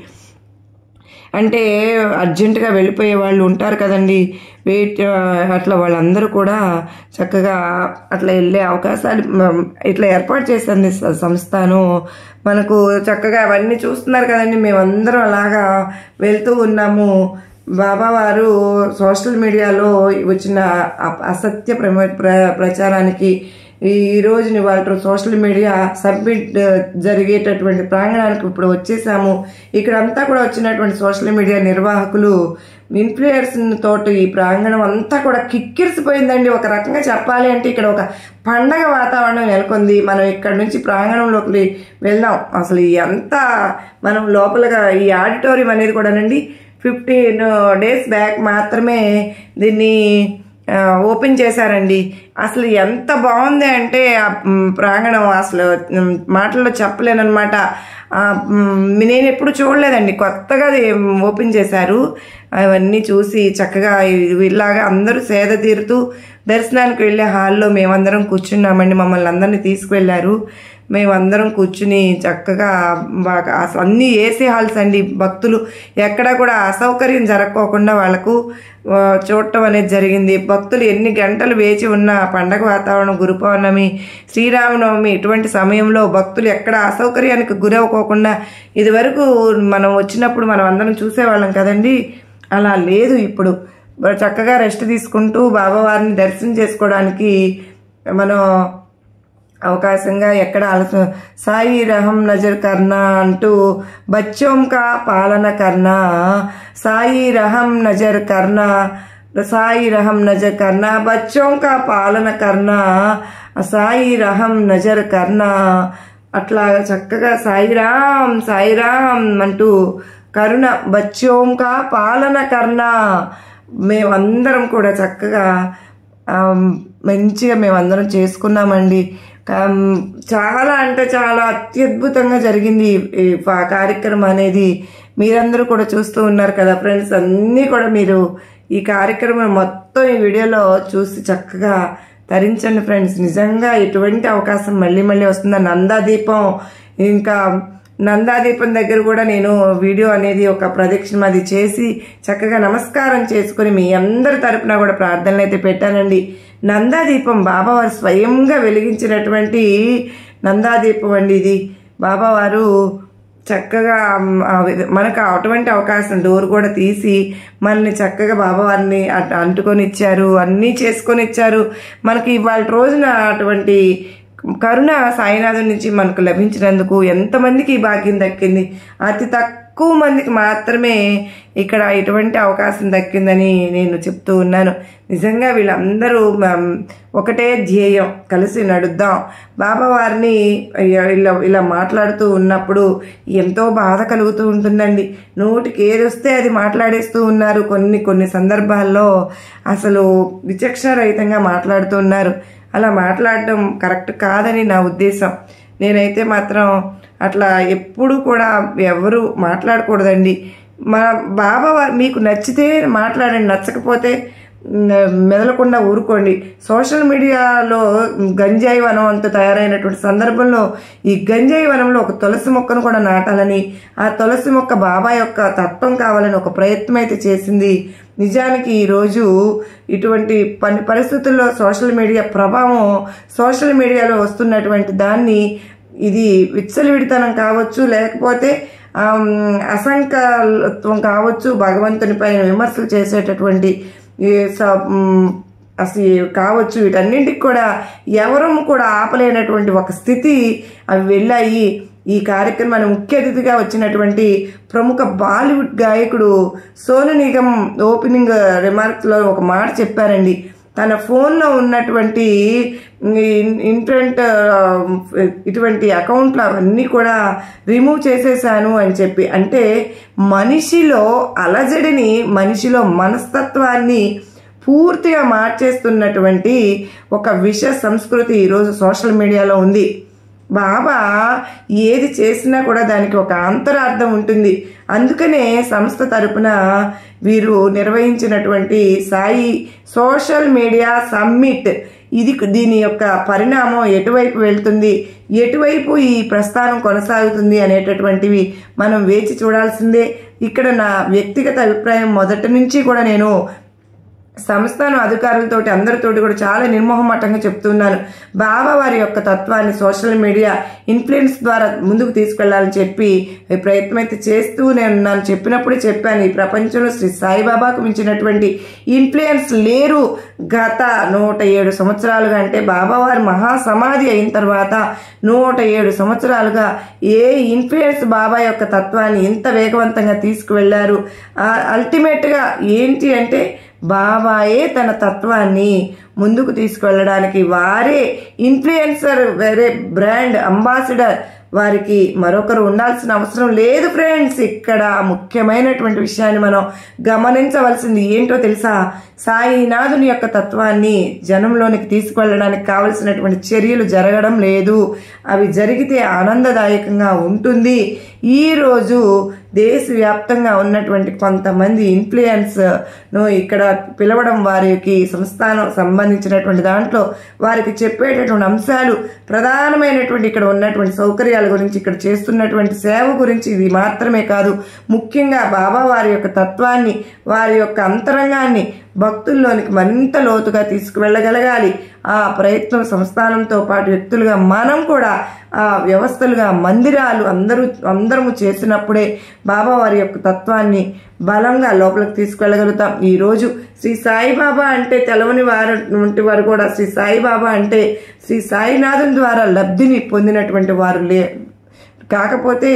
అంటే అర్జెంటుగా వెళ్ళిపోయే వాళ్ళు ఉంటారు కదండి, అట్లా వాళ్ళందరూ కూడా చక్కగా అట్లా వెళ్ళే అవకాశాలు ఇట్లా ఏర్పాటు చేసింది సంస్థను. మనకు చక్కగా అవన్నీ చూస్తున్నారు కదండి, మేమందరం అలాగా వెళ్తూ ఉన్నాము. బాబావారు సోషల్ మీడియాలో వచ్చిన అసత్య ప్రచారానికి ఈ రోజుని వాళ్ళ సోషల్ మీడియా సబ్మిట్ జరిగేటటువంటి ప్రాంగణానికి ఇప్పుడు వచ్చేసాము. ఇక్కడంతా కూడా వచ్చినటువంటి సోషల్ మీడియా నిర్వాహకులు ఇన్ఫ్లుయెన్స్ తోటి ఈ ప్రాంగణం అంతా కూడా కిక్కిరిసిపోయిందండి. ఒక రకంగా చెప్పాలి అంటే ఇక్కడ ఒక పండగ వాతావరణం నెలకొంది. మనం ఇక్కడ నుంచి ప్రాంగణంలోకి వెళ్దాం. అసలు ఎంత మనం లోపలగా ఈ ఆడిటోరియం అనేది కూడానండి 15 days బ్యాక్ మాత్రమే దీన్ని ఓపెన్ చేశారండి. అసలు ఎంత బాగుంది అంటే ఆ ప్రాంగణం అసలు మాటల్లో చెప్పలేనమాట. నేను ఎప్పుడు చూడలేదండి, కొత్తగా ఓపెన్ చేశారు. అవన్నీ చూసి చక్కగా ఇలాగా అందరూ సేద తీరుతూ దర్శనానికి వెళ్ళే హాల్లో మేమందరం కూర్చున్నామండి. మమ్మల్ని అందరినీ తీసుకువెళ్ళారు. మేమందరం కూర్చుని చక్కగా బాగా అసలు అన్నీ ఏసీ హాల్స్ అండి. భక్తులు ఎక్కడా కూడా అసౌకర్యం జరగకోకుండా వాళ్ళకు చూడటం అనేది జరిగింది. భక్తులు ఎన్ని గంటలు వేచి ఉన్న పండగ వాతావరణం, గురు పౌర్ణమి, శ్రీరామనవమి ఇటువంటి సమయంలో భక్తులు ఎక్కడ అసౌకర్యానికి గురవ్వకోకుండా ఇదివరకు మనం వచ్చినప్పుడు మనం అందరం చూసేవాళ్ళం కదండి, అలా లేదు. ఇప్పుడు చక్కగా రెస్ట్ తీసుకుంటూ బాబావారిని దర్శనం చేసుకోవడానికి మనం అవకాశంగా ఎక్కడ సాయి రహం నజర్ కర్నా అంటూ బచ్చోం కా పాలన కర్నా, సాయి రహం నజర్ కర్నా, సాయి రహం నజర్ కర్నా, బచ్చోం కా పాలన కర్నా, సాయి రహం నజర్ కర్నా. అట్లా చక్కగా సాయిరామ్ సాయిరామ్ అంటూ కరుణ బచ్చోం కా పాలన కర్నా. మేమందరం కూడా చక్కగా మంచిగా మేమందరం చేసుకున్నామండి. చాలా అంటే చాలా అత్యద్భుతంగా జరిగింది ఈ కార్యక్రమం అనేది. మీరందరూ కూడా చూస్తూ ఉన్నారు కదా ఫ్రెండ్స్. అన్నీ కూడా మీరు ఈ కార్యక్రమం మొత్తం ఈ వీడియోలో చూసి చక్కగా తరించండి ఫ్రెండ్స్. నిజంగా ఇటువంటి అవకాశం మళ్ళీ మళ్ళీ వస్తుంది. నందాదీపం, ఇంకా నందాదీపం దగ్గర కూడా నేను వీడియో అనేది ఒక ప్రదక్షిణ అది చేసి చక్కగా నమస్కారం చేసుకుని మీ అందరి తరపున కూడా ప్రార్థనలు అయితే పెట్టానండి. నందాదీపం బాబావారు స్వయంగా వెలిగించినటువంటి నందాదీపం అండి ఇది. బాబావారు చక్కగా మనకు అటువంటి అవకాశం డోర్ కూడా తీసి మనల్ని చక్కగా బాబావారిని అంటుకొని ఇచ్చారు, అన్నీ చేసుకొని ఇచ్చారు మనకి. ఇవాళ రోజున అటువంటి కరుణ సాయినాథుడి నుంచి మనకు లభించినందుకు ఎంతమందికి ఈ భాగ్యం దక్కింది. అతి తక్కువ మందికి మాత్రమే ఇక్కడ ఇటువంటి అవకాశం దక్కిందని నేను చెప్తూ ఉన్నాను. నిజంగా వీళ్ళందరూ ఒకటే ధ్యేయం, కలిసి నడుద్దాం. బాబా వారిని ఇలా మాట్లాడుతూ ఉన్నప్పుడు ఎంతో బాధ కలుగుతూ ఉంటుందండి. నోటికి ఏదొస్తే అది మాట్లాడేస్తూ ఉన్నారు. కొన్ని సందర్భాల్లో అసలు విచక్షణ రహితంగా మాట్లాడుతూ ఉన్నారు. అలా మాట్లాడటం కరెక్ట్ కాదని నా ఉద్దేశం. నేనైతే మాత్రం అట్లా ఎప్పుడు కూడా ఎవరు మాట్లాడకూడదండి. మా బాబా మీకు నచ్చితే మాట్లాడండి, నచ్చకపోతే మెదలకుండా ఊరుకోండి. సోషల్ మీడియాలో గంజాయి వనం అంతా తయారైనటువంటి సందర్భంలో ఈ గంజాయి వనంలో ఒక తులసి మొక్కను కూడా నాటాలని, ఆ తులసి మొక్క బాబా యొక్క తత్వం కావాలని ఒక ప్రయత్నం అయితే చేసింది. నిజానికి ఈరోజు ఇటువంటి పరిస్థితుల్లో సోషల్ మీడియా ప్రభావం, సోషల్ మీడియాలో వస్తున్నటువంటి దాన్ని ఇది విచ్చలవిడితనం కావచ్చు, లేకపోతే అసంకల్పం కావచ్చు, భగవంతుని పైన విమర్శలు చేసేటటువంటి అసలు కావచ్చు, వీటన్నింటికి కూడా ఎవరూ కూడా ఆపలేనటువంటి ఒక స్థితి అవి వెళ్ళాయి. ఈ కార్యక్రమాన్ని ముఖ్య అతిథిగా వచ్చినటువంటి ప్రముఖ బాలీవుడ్ గాయకుడు సోను నిగమ్ ఓపెనింగ్ రిమార్క్స్లో ఒక మాట చెప్పారండి. తన ఫోన్లో ఉన్నటువంటి ఇటువంటి అకౌంట్లు అవన్నీ కూడా రిమూవ్ చేసేసాను అని చెప్పి, అంటే మనిషిలో అలజడిని, మనిషిలో మనస్తత్వాన్ని పూర్తిగా మార్చేస్తున్నటువంటి ఒక విష సంస్కృతి ఈరోజు సోషల్ మీడియాలో ఉంది. బాబా ఏది చేసినా కూడా దానికి ఒక అంతరార్థం ఉంటుంది. అందుకనే సంస్థ తరపున వీరు నిర్వహించినటువంటి సాయి సోషల్ మీడియా సమ్మిట్, దీని యొక్క పరిణామం ఎటువైపు వెళ్తుంది, ఎటువైపు ఈ ప్రస్థానం కొనసాగుతుంది అనేటటువంటివి మనం వేచి చూడాల్సిందే. ఇక్కడ నా వ్యక్తిగత అభిప్రాయం మొదటి నుంచి కూడా నేను సంస్థానం అధికారులతోటి అందరితోటి కూడా చాలా నిర్మోహమాటంగా చెప్తున్నాను. బాబా వారి యొక్క తత్వాన్ని సోషల్ మీడియా ఇన్ఫ్లుయెన్స్ ద్వారా ముందుకు తీసుకెళ్లాలని చెప్పి ప్రయత్నం అయితే చేస్తూ నేను చెప్పినప్పుడే చెప్పాను. ఈ ప్రపంచంలో శ్రీ సాయిబాబాకు మించినటువంటి ఇన్ఫ్లుయెన్స్ లేరు. గత 107 సంవత్సరాలుగా, అంటే బాబావారి మహాసమాధి అయిన తర్వాత 107 సంవత్సరాలుగా ఏ ఇన్ఫ్లుయెన్స్ బాబా యొక్క తత్వాన్ని ఇంత వేగవంతంగా తీసుకువెళ్లారు. అల్టిమేట్గా ఏంటి అంటే బాబాయే తన తత్వాన్ని ముందుకు తీసుకువెళ్ళడానికి వారే ఇన్ఫ్లుయెన్సర్, వేరే బ్రాండ్ అంబాసిడర్, వారికి మరొకరు ఉండాల్సిన అవసరం లేదు ఫ్రెండ్స్. ఇక్కడ ముఖ్యమైనటువంటి విషయాన్ని మనం గమనించవలసింది ఏంటో తెలుసా? సాయినాథుని యొక్క తత్వాన్ని జనంలోనికి తీసుకువెళ్ళడానికి కావలసినటువంటి చర్యలు జరగడం లేదు. అవి జరిగితే ఆనందదాయకంగా ఉంటుంది. ఈరోజు దేశవ్యాప్తంగా ఉన్నటువంటి కొంతమంది ఇన్ఫ్లుయెన్స్ను ఇక్కడ పిలవడం, వారికి సంస్థానం సంబంధించినటువంటి దాంట్లో వారికి చెప్పేటటువంటి అంశాలు, ప్రధానమైనటువంటి ఇక్కడ ఉన్నటువంటి సౌకర్యాల గురించి, ఇక్కడ చేస్తున్నటువంటి సేవ గురించి ఇది మాత్రమే కాదు, ముఖ్యంగా బాబా వారి యొక్క తత్వాన్ని, వారి యొక్క అంతరంగాన్ని భక్తుల్లోనికి మరింత లోతుగా తీసుకువెళ్ళగలగాలి. ఆ ప్రయత్నం సంస్థానంతో పాటు వ్యక్తులుగా మనం కూడా, ఆ వ్యవస్థలుగా, మందిరాలు అందరము చేసినప్పుడే బాబా వారి యొక్క తత్వాన్ని బలంగా లోపలికి తీసుకెళ్ళగలుగుతాం. ఈరోజు శ్రీ సాయిబాబా అంటే తెలవని వారు కూడా శ్రీ సాయిబాబా అంటే శ్రీ సాయినాథుని ద్వారా లబ్ధిని పొందినటువంటి వారు కాకపోతే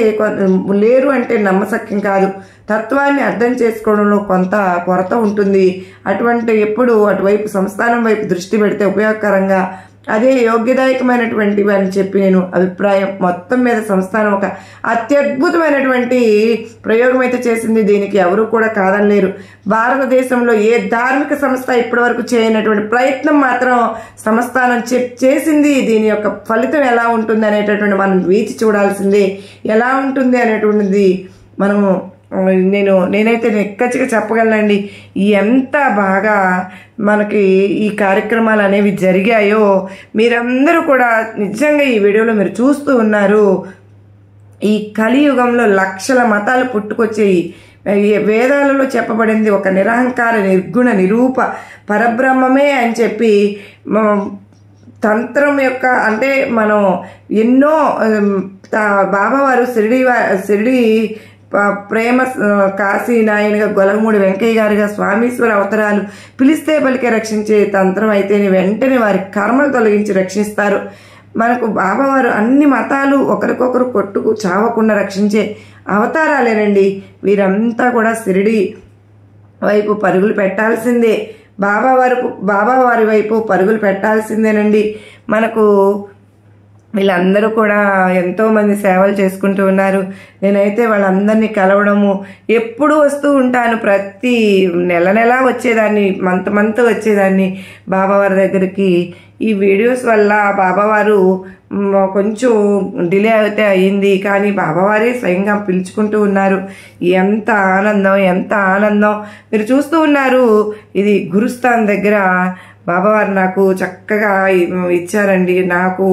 లేరు అంటే నమ్మశక్యం కాదు. తత్వాన్ని అర్థం చేసుకోవడంలో కొంత కొరత ఉంటుంది. ఎప్పుడు అటువైపు సంస్థానం వైపు దృష్టి పెడితే ఉపయోగకరంగా, అదే యోగ్యదాయకమైనటువంటివి అని చెప్పి నేను అభిప్రాయం. మొత్తం మీద సంస్థానం ఒక అత్యద్భుతమైనటువంటి ప్రయోగం అయితే చేసింది. దీనికి ఎవరు కూడా కాదనలేరు. భారతదేశంలో ఏ ధార్మిక సంస్థ ఇప్పటి వరకు చేయనటువంటి ప్రయత్నం మాత్రం సంస్థానం చేసింది. దీని యొక్క ఫలితం ఎలా ఉంటుంది అనేటటువంటి మనం వేచి చూడాల్సిందే. ఎలా ఉంటుంది అనేటువంటిది మనము నేనైతే నిక్కచ్చిగా చెప్పగలనండి. ఎంత బాగా మనకి ఈ కార్యక్రమాలు అనేవి జరిగాయో మీరందరూ కూడా నిజంగా ఈ వీడియోలో మీరు చూస్తూ ఉన్నారు. ఈ కలియుగంలో లక్షల మతాలు పుట్టుకొచ్చాయి. వేదాలలో చెప్పబడింది ఒక నిరహంకార నిర్గుణ నిరూప పరబ్రహ్మమే అని చెప్పి, తంత్రం యొక్క అంటే మనం ఎన్నో బాబావారు షిరిడి ప్రేమ కాశీ నాయనగా, గొలగమూడి వెంకయ్య గారిగా, స్వామీశ్వర అవతారాలు, పిలిస్తే పలికే రక్షించే తంత్రం అయితేనే వెంటనే వారి కర్మలు తొలగించి రక్షిస్తారు. మనకు బాబావారు అన్ని మతాలు ఒకరికొకరు కొట్టుకు చావకుండా రక్షించే అవతారాలేనండి. వీరంతా కూడా షిరిడి వైపు పరుగులు పెట్టాల్సిందే, బాబావారి వైపు పరుగులు పెట్టాల్సిందేనండి. మనకు వీళ్ళందరూ కూడా ఎంతోమంది సేవలు చేసుకుంటూ ఉన్నారు. నేనైతే వాళ్ళందరినీ కలవడము ఎప్పుడూ వస్తూ ఉంటాను. ప్రతి నెల వచ్చేదాన్ని, మంత్ వచ్చేదాన్ని బాబావారి దగ్గరికి. ఈ వీడియోస్ వల్ల బాబావారు కొంచెం డిలే అయితే అయ్యింది, కానీ బాబావారే స్వయంగా పిలుచుకుంటూ ఉన్నారు. ఎంత ఆనందం మీరు చూస్తూ ఉన్నారు. ఇది గురుస్థాన్ దగ్గర బాబావారు నాకు చక్కగా ఇచ్చారండి. నాకు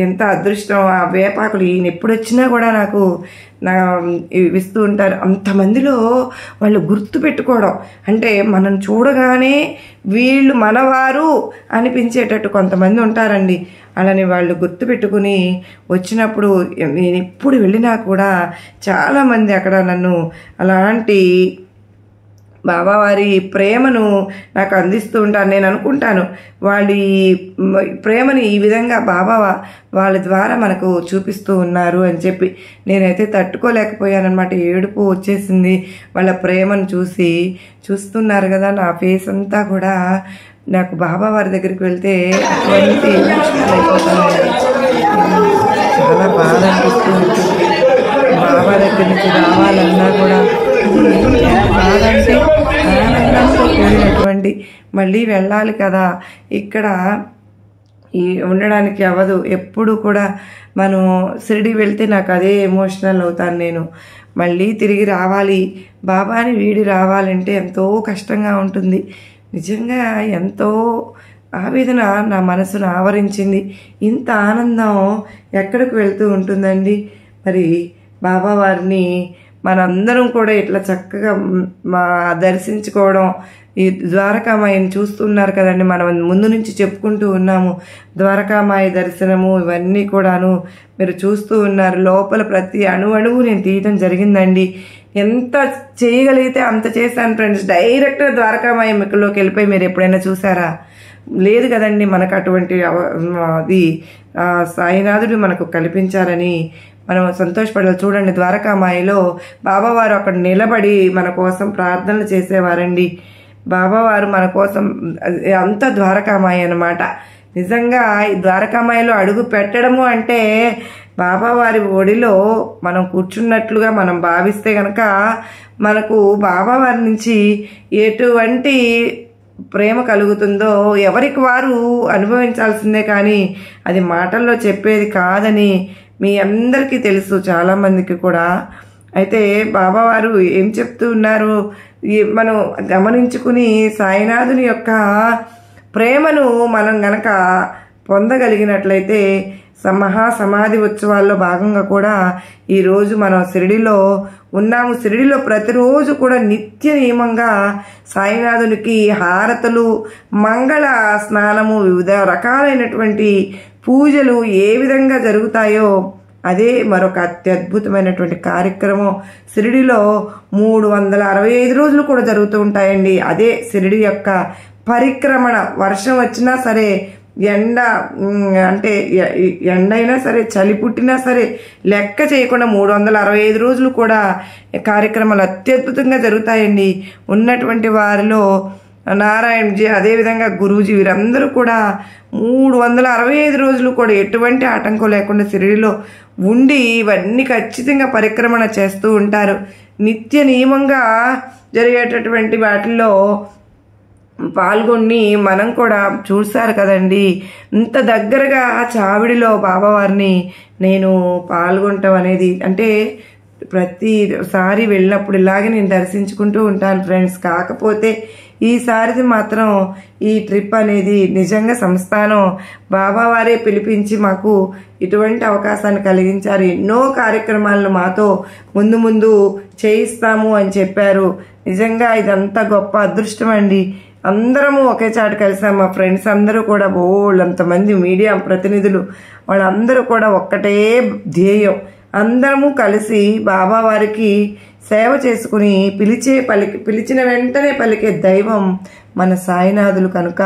ఎంత అదృష్టం. ఆ వేపాకులు ఈయన ఎప్పుడు వచ్చినా కూడా నాకు ఇస్తూ ఉంటారు. అంతమందిలో వాళ్ళు గుర్తు పెట్టుకోవడం అంటే మనం చూడగానే వీళ్ళు మనవారు అనిపించేటట్టు కొంతమంది ఉంటారండి. అలానే వాళ్ళు గుర్తు పెట్టుకుని వచ్చినప్పుడు నేను ఎప్పుడు వెళ్ళినా కూడా చాలామంది అక్కడ నన్ను అలాంటి బాబావారి ప్రేమను నాకు అందిస్తూ ఉంటాను. నేను అనుకుంటాను వాళ్ళ ప్రేమని ఈ విధంగా బాబా వాళ్ళ ద్వారా మనకు చూపిస్తూ ఉన్నారు అని చెప్పి. నేనైతే తట్టుకోలేకపోయానమాట. ఏడుపు వచ్చేసింది వాళ్ళ ప్రేమను చూస్తున్నారు కదా. నా ఫేస్ అంతా కూడా నాకు బాబావారి దగ్గరికి వెళ్తే అటువంటి చాలా బాధ అనిపిస్తూ ఉంటుంది. బాబా దగ్గర నుంచి రావాలన్నా కూడా బాధ అంటే ఆనందంతో కూడినటువంటి, మళ్ళీ వెళ్ళాలి కదా, ఇక్కడ ఉండడానికి అవ్వదు. ఎప్పుడు కూడా మనం షిరిడి వెళ్తే నాకు అదే ఎమోషనల్ అవుతాను నేను. మళ్ళీ తిరిగి రావాలి, బాబాని వీడి రావాలంటే ఎంతో కష్టంగా ఉంటుంది. నిజంగా ఎంతో ఆవేదన నా మనసును ఆవరించింది. ఇంత ఆనందం ఎక్కడికి వెళ్తూ ఉంటుందండి. మరి బాబావారిని మనందరం కూడా ఇట్లా చక్కగా దర్శించుకోవడం, ఈ ద్వారకామాయిని చూస్తున్నారు కదండి. మనం ముందు నుంచి చెప్పుకుంటూ ఉన్నాము ద్వారకామాయి దర్శనము, ఇవన్నీ కూడాను మీరు చూస్తూ ఉన్నారు. లోపల ప్రతి అణువు నేను తీయటం జరిగిందండి. ఎంత చేయగలిగితే అంత చేశాను ఫ్రెండ్స్. డైరెక్ట్గా ద్వారకామాయిలోకి వెళ్ళిపోయి మీరు ఎప్పుడైనా చూసారా? లేదు కదండి. మనకు అటువంటి అది సాయినాథుడు మనకు కల్పించారని మనం సంతోషపడాలి. చూడండి, ద్వారకామాయిలో బాబావారు అక్కడ నిలబడి మన కోసం ప్రార్థనలు చేసేవారండి. బాబావారు మన కోసం అంత ద్వారకామాయి అన్నమాట. నిజంగా ఈ ద్వారకామాయిలో అడుగు పెట్టడము అంటే బాబావారి ఒడిలో మనం కూర్చున్నట్లుగా మనం భావిస్తే కనుక మనకు బాబావారి నుంచి ఎటువంటి ప్రేమ కలుగుతుందో ఎవరికి వారు అనుభవించాల్సిందే, కానీ అది మాటల్లో చెప్పేది కాదని మీ అందరికీ తెలుసు, చాలామందికి కూడా. అయితే బాబావారు ఏం చెప్తూ ఉన్నారు మనం గమనించుకుని సాయినాథుని యొక్క ప్రేమను మనం గనక పొందగలిగినట్లయితే మహాసమాధి ఉత్సవాల్లో భాగంగా కూడా ఈరోజు మనం షిరిడిలో ఉన్నాము. షిరిడిలో ప్రతిరోజు కూడా నిత్య నియమంగా సాయినాథునికి హారతులు, మంగళ స్నానము, వివిధ రకాలైనటువంటి పూజలు ఏ విధంగా జరుగుతాయో అదే మరొక అత్యద్భుతమైనటువంటి కార్యక్రమం షిరిడిలో 365 రోజులు కూడా జరుగుతూ ఉంటాయండి. అదే షిరిడి యొక్క పరిక్రమణ. వర్షం వచ్చినా సరే, ఎండ అంటే ఎండైనా సరే, చలి పుట్టినా సరే లెక్క చేయకుండా 365 రోజులు కూడా కార్యక్రమాలు అత్యద్భుతంగా జరుగుతాయండి. ఉన్నటువంటి వారిలో నారాయణజీ, అదేవిధంగా గురూజీ, వీరందరూ కూడా 365 రోజులు కూడా ఎటువంటి ఆటంకం లేకుండా షిరిడిలో ఉండి ఇవన్నీ ఖచ్చితంగా పరిక్రమణ చేస్తూ ఉంటారు. నిత్య నియమంగా జరిగేటటువంటి వాటిల్లో పాల్గొని మనం కూడా చూశారు కదండి. ఇంత దగ్గరగా చావిడిలో బాబావారిని నేను పాల్గొనటం అనేది, అంటే ప్రతిసారి వెళ్ళినప్పుడు ఇలాగే నేను దర్శించుకుంటూ ఉంటాను ఫ్రెండ్స్. కాకపోతే ఈసారిది మాత్రం ఈ ట్రిప్ అనేది నిజంగా సంస్థానం బాబావారే పిలిపించి మాకు ఇటువంటి అవకాశాన్ని కలిగించారు. ఎన్నో కార్యక్రమాలను మాతో ముందు చేయిస్తాము అని చెప్పారు. నిజంగా ఇదంతా గొప్ప అదృష్టం అండి. అందరము ఒకే చాటు కలిసాం. మా ఫ్రెండ్స్ అందరూ కూడా అంతమంది మీడియా ప్రతినిధులు, వాళ్ళందరూ కూడా ఒక్కటే ధ్యేయం. అందరము కలిసి బాబావారికి సేవ చేసుకుని పిలిచిన వెంటనే పలికే దైవం మన సాయినాథులు కనుక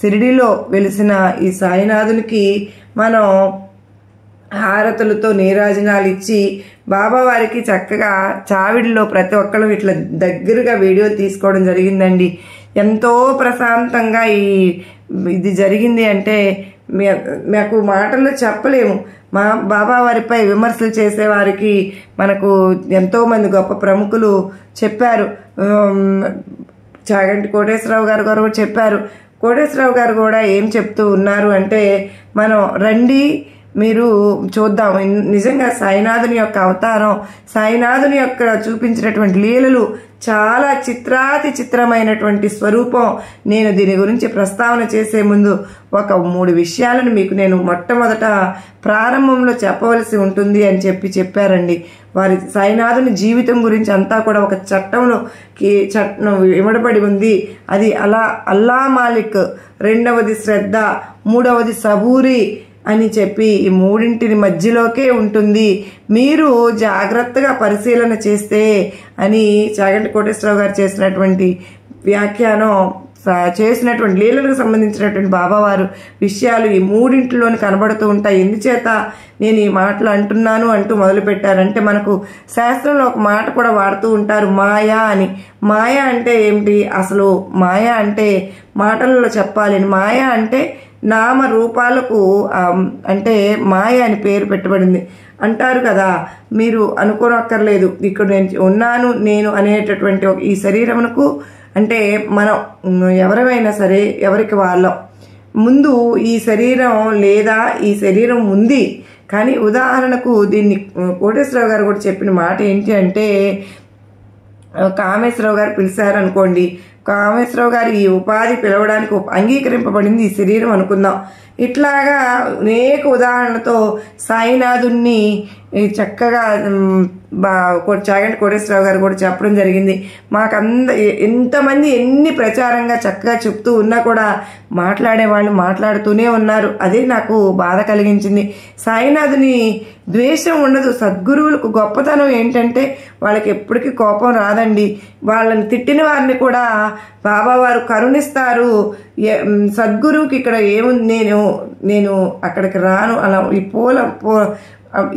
షిరిడిలో వెలిసిన ఈ సాయినాథునికి మనం హారతులతో నీరాజనాలు ఇచ్చి బాబావారికి చక్కగా చావిడిలో ప్రతి ఒక్కళ్ళు ఇట్లా దగ్గరగా వీడియోలు తీసుకోవడం జరిగిందండి. ఎంతో ప్రశాంతంగా ఇది జరిగింది అంటే మాకు మాటల్లో చెప్పలేము. మా బాబావారిపై విమర్శలు చేసేవారికి మనకు ఎంతోమంది గొప్ప ప్రముఖులు చెప్పారు. చాగంటి కోటేశ్వరరావు గారు కూడా చెప్పారు. కోటేశ్వరరావు గారు కూడా ఏం చెప్తూ ఉన్నారు అంటే, మనం రండి మీరు చూద్దాం, నిజంగా సాయినాథుని యొక్క అవతారం, సాయినాథుని యొక్క చూపించినటువంటి లీలలు చాలా చిత్రాతి చిత్రమైనటువంటి స్వరూపం. నేను దీని గురించి ప్రస్తావన చేసే ముందు ఒక 3 విషయాలను మీకు నేను మొట్టమొదట ప్రారంభంలో చెప్పవలసి ఉంటుంది అని చెప్పారండి. వారి సాయినాథుని జీవితం గురించి అంతా కూడా ఒక చట్టం ఇవ్వబడి ఉంది. అది అల్లా మాలిక్, రెండవది శ్రద్ధ, మూడవది సబూరి అని చెప్పి ఈ 3 మధ్యలోకే ఉంటుంది. మీరు జాగ్రత్తగా పరిశీలన చేస్తే అని చాగంటి కోటేశ్వరరావు గారు చేసినటువంటి వ్యాఖ్యానం, చేసినటువంటి లీలలకు సంబంధించినటువంటి బాబావారు విషయాలు ఈ 3 కనబడుతూ ఉంటాయి. ఎందుచేత నేను ఈ మాటలు అంటున్నాను అంటూ మొదలుపెట్టారంటే, మనకు శాస్త్రంలో ఒక మాట కూడా వాడుతూ ఉంటారు, మాయా అని. మాయా అంటే ఏమిటి? అసలు మాయా అంటే మాటలలో చెప్పాలి. మాయా అంటే నామ రూపాలకు అంటే మాయ అని పేరు పెట్టబడింది అంటారు కదా. మీరు అనుకోనక్కర్లేదు, ఇక్కడ నేను అనేటటువంటి ఈ శరీరమునకు అంటే మనం ఎవరైనా సరే ఎవరికి వాళ్ళం. ముందు ఈ శరీరం లేదా ఈ శరీరం ఉంది. కానీ ఉదాహరణకు దీన్ని కోటేశ్వరరావు గారు కూడా చెప్పిన మాట ఏంటి అంటే, కామేశ్వరరావు గారు పిలిచారు అనుకోండి, కామేశ్వరరావు గారు ఈ ఉపాధి పిలవడానికి అంగీకరింపబడింది ఈ శరీరం అనుకుందాం. ఇట్లాగా అనేక ఉదాహరణలతో సాయినాథుణ్ణి చక్కగా చాగంటి కోటేశ్వరరావు గారు కూడా చెప్పడం జరిగింది. ఎంతమంది ఎన్ని ప్రచారంగా చక్కగా చెప్తూ ఉన్నా కూడా మాట్లాడే వాళ్ళు మాట్లాడుతూనే ఉన్నారు. అదే నాకు బాధ కలిగించింది. సాయినాథుని ద్వేషం ఉండదు. సద్గురువులకు గొప్పతనం ఏంటంటే వాళ్ళకి ఎప్పటికీ కోపం రాదండి. వాళ్ళని తిట్టిన వారిని కూడా బాబావారు కరుణిస్తారు. సద్గురువుకి ఇక్కడ ఏముంది, నేను అక్కడికి రాను, అలా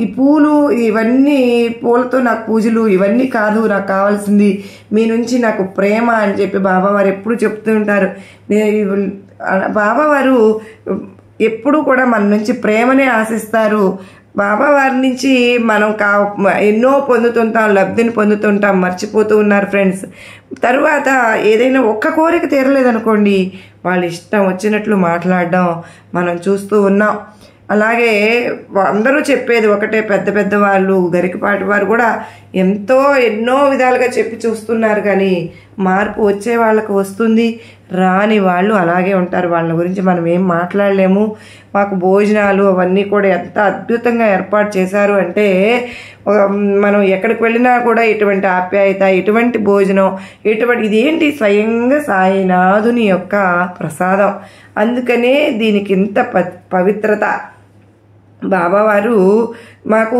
ఈ పూలు ఇవన్నీ పూలతో నాకు పూజలు ఇవన్నీ కాదు, నాకు కావాల్సింది మీ నుంచి నాకు ప్రేమ అని చెప్పి బాబావారు ఎప్పుడు చెప్తూ ఉంటారు. బాబావారు ఎప్పుడు కూడా మన నుంచి ప్రేమనే ఆశిస్తారు. బాబావారి నుంచి మనం ఎన్నో పొందుతుంటాం, లబ్ధిని పొందుతుంటాం, మర్చిపోతూ ఉన్నారు ఫ్రెండ్స్. తరువాత ఏదైనా ఒక్క కోరిక తీరలేదనుకోండి, వాళ్ళ ఇష్టం వచ్చినట్లు మాట్లాడడం మనం చూస్తూ ఉన్నాం. అలాగే అందరూ చెప్పేది ఒకటే, పెద్ద పెద్ద వాళ్ళు, గరికపాటి వారు కూడా ఎన్నో విధాలుగా చెప్పి చూస్తున్నారు. కానీ మార్పు వచ్చే వాళ్ళకు వస్తుంది, రాని వాళ్ళు అలాగే ఉంటారు. వాళ్ళ గురించి మనం ఏం మాట్లాడలేము. మాకు భోజనాలు అవన్నీ కూడా ఎంత అద్భుతంగా ఏర్పాటు చేశారు అంటే, మనం ఎక్కడికి వెళ్ళినా కూడా ఇటువంటి ఆప్యాయత, ఇటువంటి భోజనం, ఇదేంటి స్వయంగా సాయినాథుని యొక్క ప్రసాదం. అందుకనే దీనికి ఇంత పవిత్రత. బాబావారు మాకు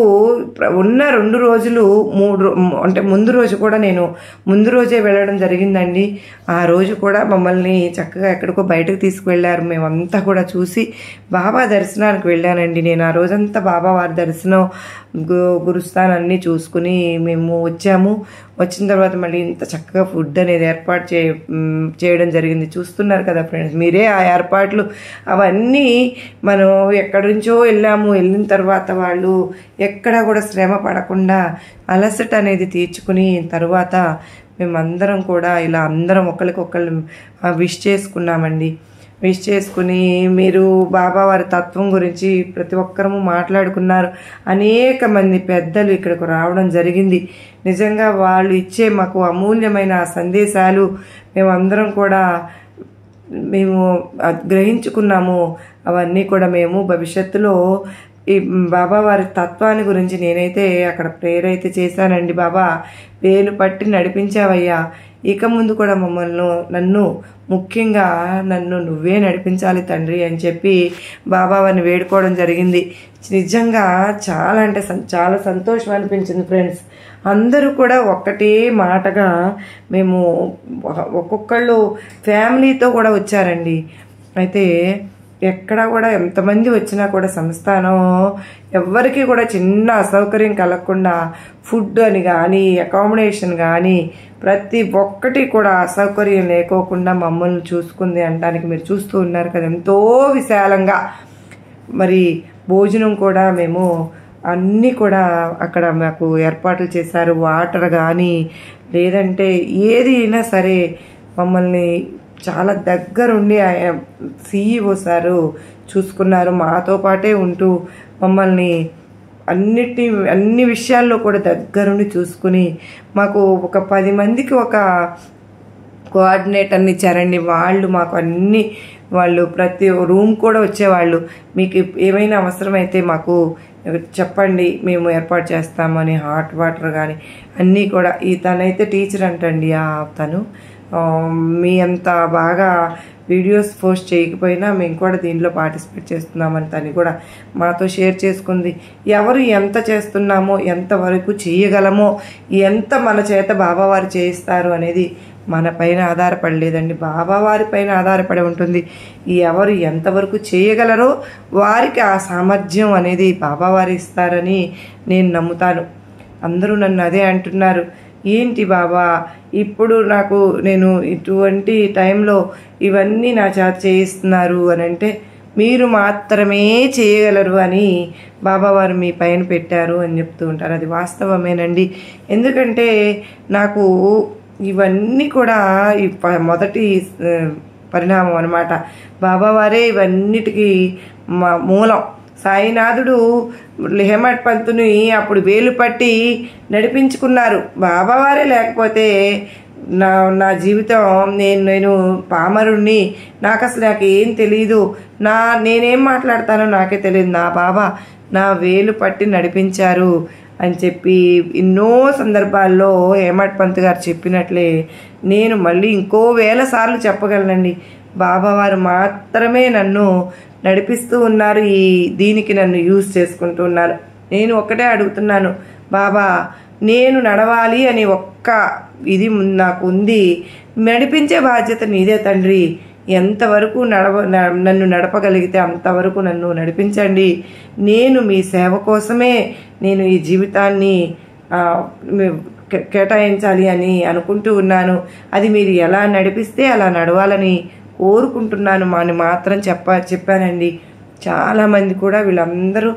ఉన్న 2 రోజులు అంటే ముందు రోజు కూడా నేను ముందు రోజే వెళ్ళడం జరిగిందండి. ఆ రోజు కూడా మమ్మల్ని చక్కగా ఎక్కడికో బయటకు తీసుకువెళ్ళారు. మేమంతా కూడా చూసి బాబా దర్శనానికి వెళ్ళానండి. నేను ఆ రోజంతా బాబావారి దర్శనం, గురుస్థానాన్ని చూసుకుని మేము వచ్చాము. వచ్చిన తర్వాత మళ్ళీ ఇంత చక్కగా ఫుడ్ అనేది ఏర్పాటు చేయడం జరిగింది. చూస్తున్నారు కదా ఫ్రెండ్స్ మీరే ఆ ఏర్పాట్లు అవన్నీ. మనం ఎక్కడి నుంచో వెళ్ళిన తర్వాత వాళ్ళు ఎక్కడా కూడా శ్రమ పడకుండా అలసట అనేది తీర్చుకుని తర్వాత మేమందరం కూడా ఇలా అందరం ఒకరికొకళ్ళు విష్ చేసుకున్నామండి. విష్ చేసుకుని మీరు బాబావారి తత్వం గురించి ప్రతి ఒక్కరము మాట్లాడుకున్నారు. అనేక మంది పెద్దలు ఇక్కడికి రావడం జరిగింది. నిజంగా వాళ్ళు ఇచ్చే మాకు అమూల్యమైన సందేశాలు మేమందరం కూడా గ్రహించుకున్నాము. అవన్నీ కూడా మేము భవిష్యత్తులో ఈ బాబావారి తత్వాన్ని గురించి నేనైతే అక్కడ ప్రేయర్ అయితే చేశానండి. బాబా వేలు పట్టి నడిపించావయ్యా, ఇక ముందు కూడా నన్ను ముఖ్యంగా నన్ను నువ్వే నడిపించాలి తండ్రి అని చెప్పి బాబావారిని వేడుకోవడం జరిగింది. నిజంగా చాలా అంటే చాలా సంతోషం అనిపించింది ఫ్రెండ్స్. అందరూ కూడా ఒక్కటే మాటగా మేము ఒక్కొక్కళ్ళు ఫ్యామిలీతో కూడా వచ్చారండి. అయితే ఎక్కడ కూడా ఎంతమంది వచ్చినా కూడా సంస్థానం ఎవ్వరికీ కూడా చిన్న అసౌకర్యం కలగకుండా ఫుడ్ అని కానీ అకామిడేషన్ కానీ ప్రతి ఒక్కటి కూడా అసౌకర్యం లేకోకుండా మమ్మల్ని చూసుకుంది అనడానికి మీరు చూస్తూ ఉన్నారు కదా, ఎంతో విశాలంగా. మరి భోజనం కూడా మేము అన్నీ కూడా అక్కడ మాకు ఏర్పాట్లు చేశారు. వాటర్ కానీ లేదంటే ఏది అయినా సరే మమ్మల్ని చాలా దగ్గరుండి CEO సారు చూసుకున్నారు. మాతో పాటే ఉంటూ మమ్మల్ని అన్ని విషయాల్లో కూడా దగ్గరుండి చూసుకుని మాకు ఒక 10 మందికి ఒక కోఆర్డినేటర్ని ఇచ్చారండి. వాళ్ళు ప్రతి రూమ్ కూడా వచ్చేవాళ్ళు. మీకు ఏమైనా అవసరమైతే మాకు చెప్పండి, మేము ఏర్పాటు చేస్తామని. హాట్ వాటర్ కానీ అన్నీ కూడా. తనైతే టీచర్ అంటండి. తను మీ అంత బాగా వీడియోస్ పోస్ట్ చేయకపోయినా మేము కూడా దీంట్లో పార్టిసిపేట్ చేస్తున్నామని తను కూడా మాతో షేర్ చేసుకుంది. ఎవరు ఎంత చేస్తున్నామో, ఎంతవరకు చేయగలమో, ఎంత మన చేత బాబావారు చేయిస్తారు అనేది మన పైన ఆధారపడలేదండి, బాబావారి పైన ఆధారపడి ఉంటుంది. ఎవరు ఎంతవరకు చేయగలరో వారికి ఆ సామర్థ్యం అనేది బాబావారు ఇస్తారని నేను నమ్ముతాను. అందరూ నన్ను అదే అంటున్నారు, ఏంటి బాబా ఇప్పుడు నేను ఇటువంటి టైంలో ఇవన్నీ నా చేత చేయిస్తున్నారు అని అంటే, మీరు మాత్రమే చేయగలరు అని బాబావారు మీ పైన పెట్టారు అని చెప్తూ ఉంటారు. అది వాస్తవమేనండి. ఎందుకంటే నాకు ఇవన్నీ కూడా మొదటి పరిణామం అన్నమాట. బాబావారే ఇవన్నిటికీ మూలం. సాయినాథుడు హేమట్ పంతుని అప్పుడు వేలు పట్టి నడిపించుకున్నారు. బాబావారే లేకపోతే నా జీవితం నేను పామరుణ్ణి, నాకు ఏం తెలీదు, నేనేం మాట్లాడతానో నాకే తెలియదు, నా బాబా నా వేలు పట్టి నడిపించారు అని చెప్పి ఎన్నో సందర్భాల్లో హేమట్ పంత్ గారు చెప్పినట్లే నేను మళ్ళీ ఇంకో 1000 సార్లు చెప్పగలనండి. బాబావారు మాత్రమే నన్ను నడిపిస్తూ ఉన్నారు. దీనికి నన్ను యూజ్ చేసుకుంటూ ఉన్నారు. నేను ఒక్కటే అడుగుతున్నాను, బాబా నేను నడవాలి అని ఇది నాకు ఉంది, నడిపించే బాధ్యత నీదే తండ్రి. ఎంతవరకు నన్ను నడపగలిగితే అంతవరకు నన్ను నడిపించండి. నేను మీ సేవ కోసమే నేను ఈ జీవితాన్ని కేటాయించాలి అని అనుకుంటూ ఉన్నాను. అది మీరు ఎలా నడిపిస్తే అలా నడవాలని కోరుకుంటున్నాను అని మాత్రం చెప్పానండి. చాలామంది కూడా వీళ్ళందరూ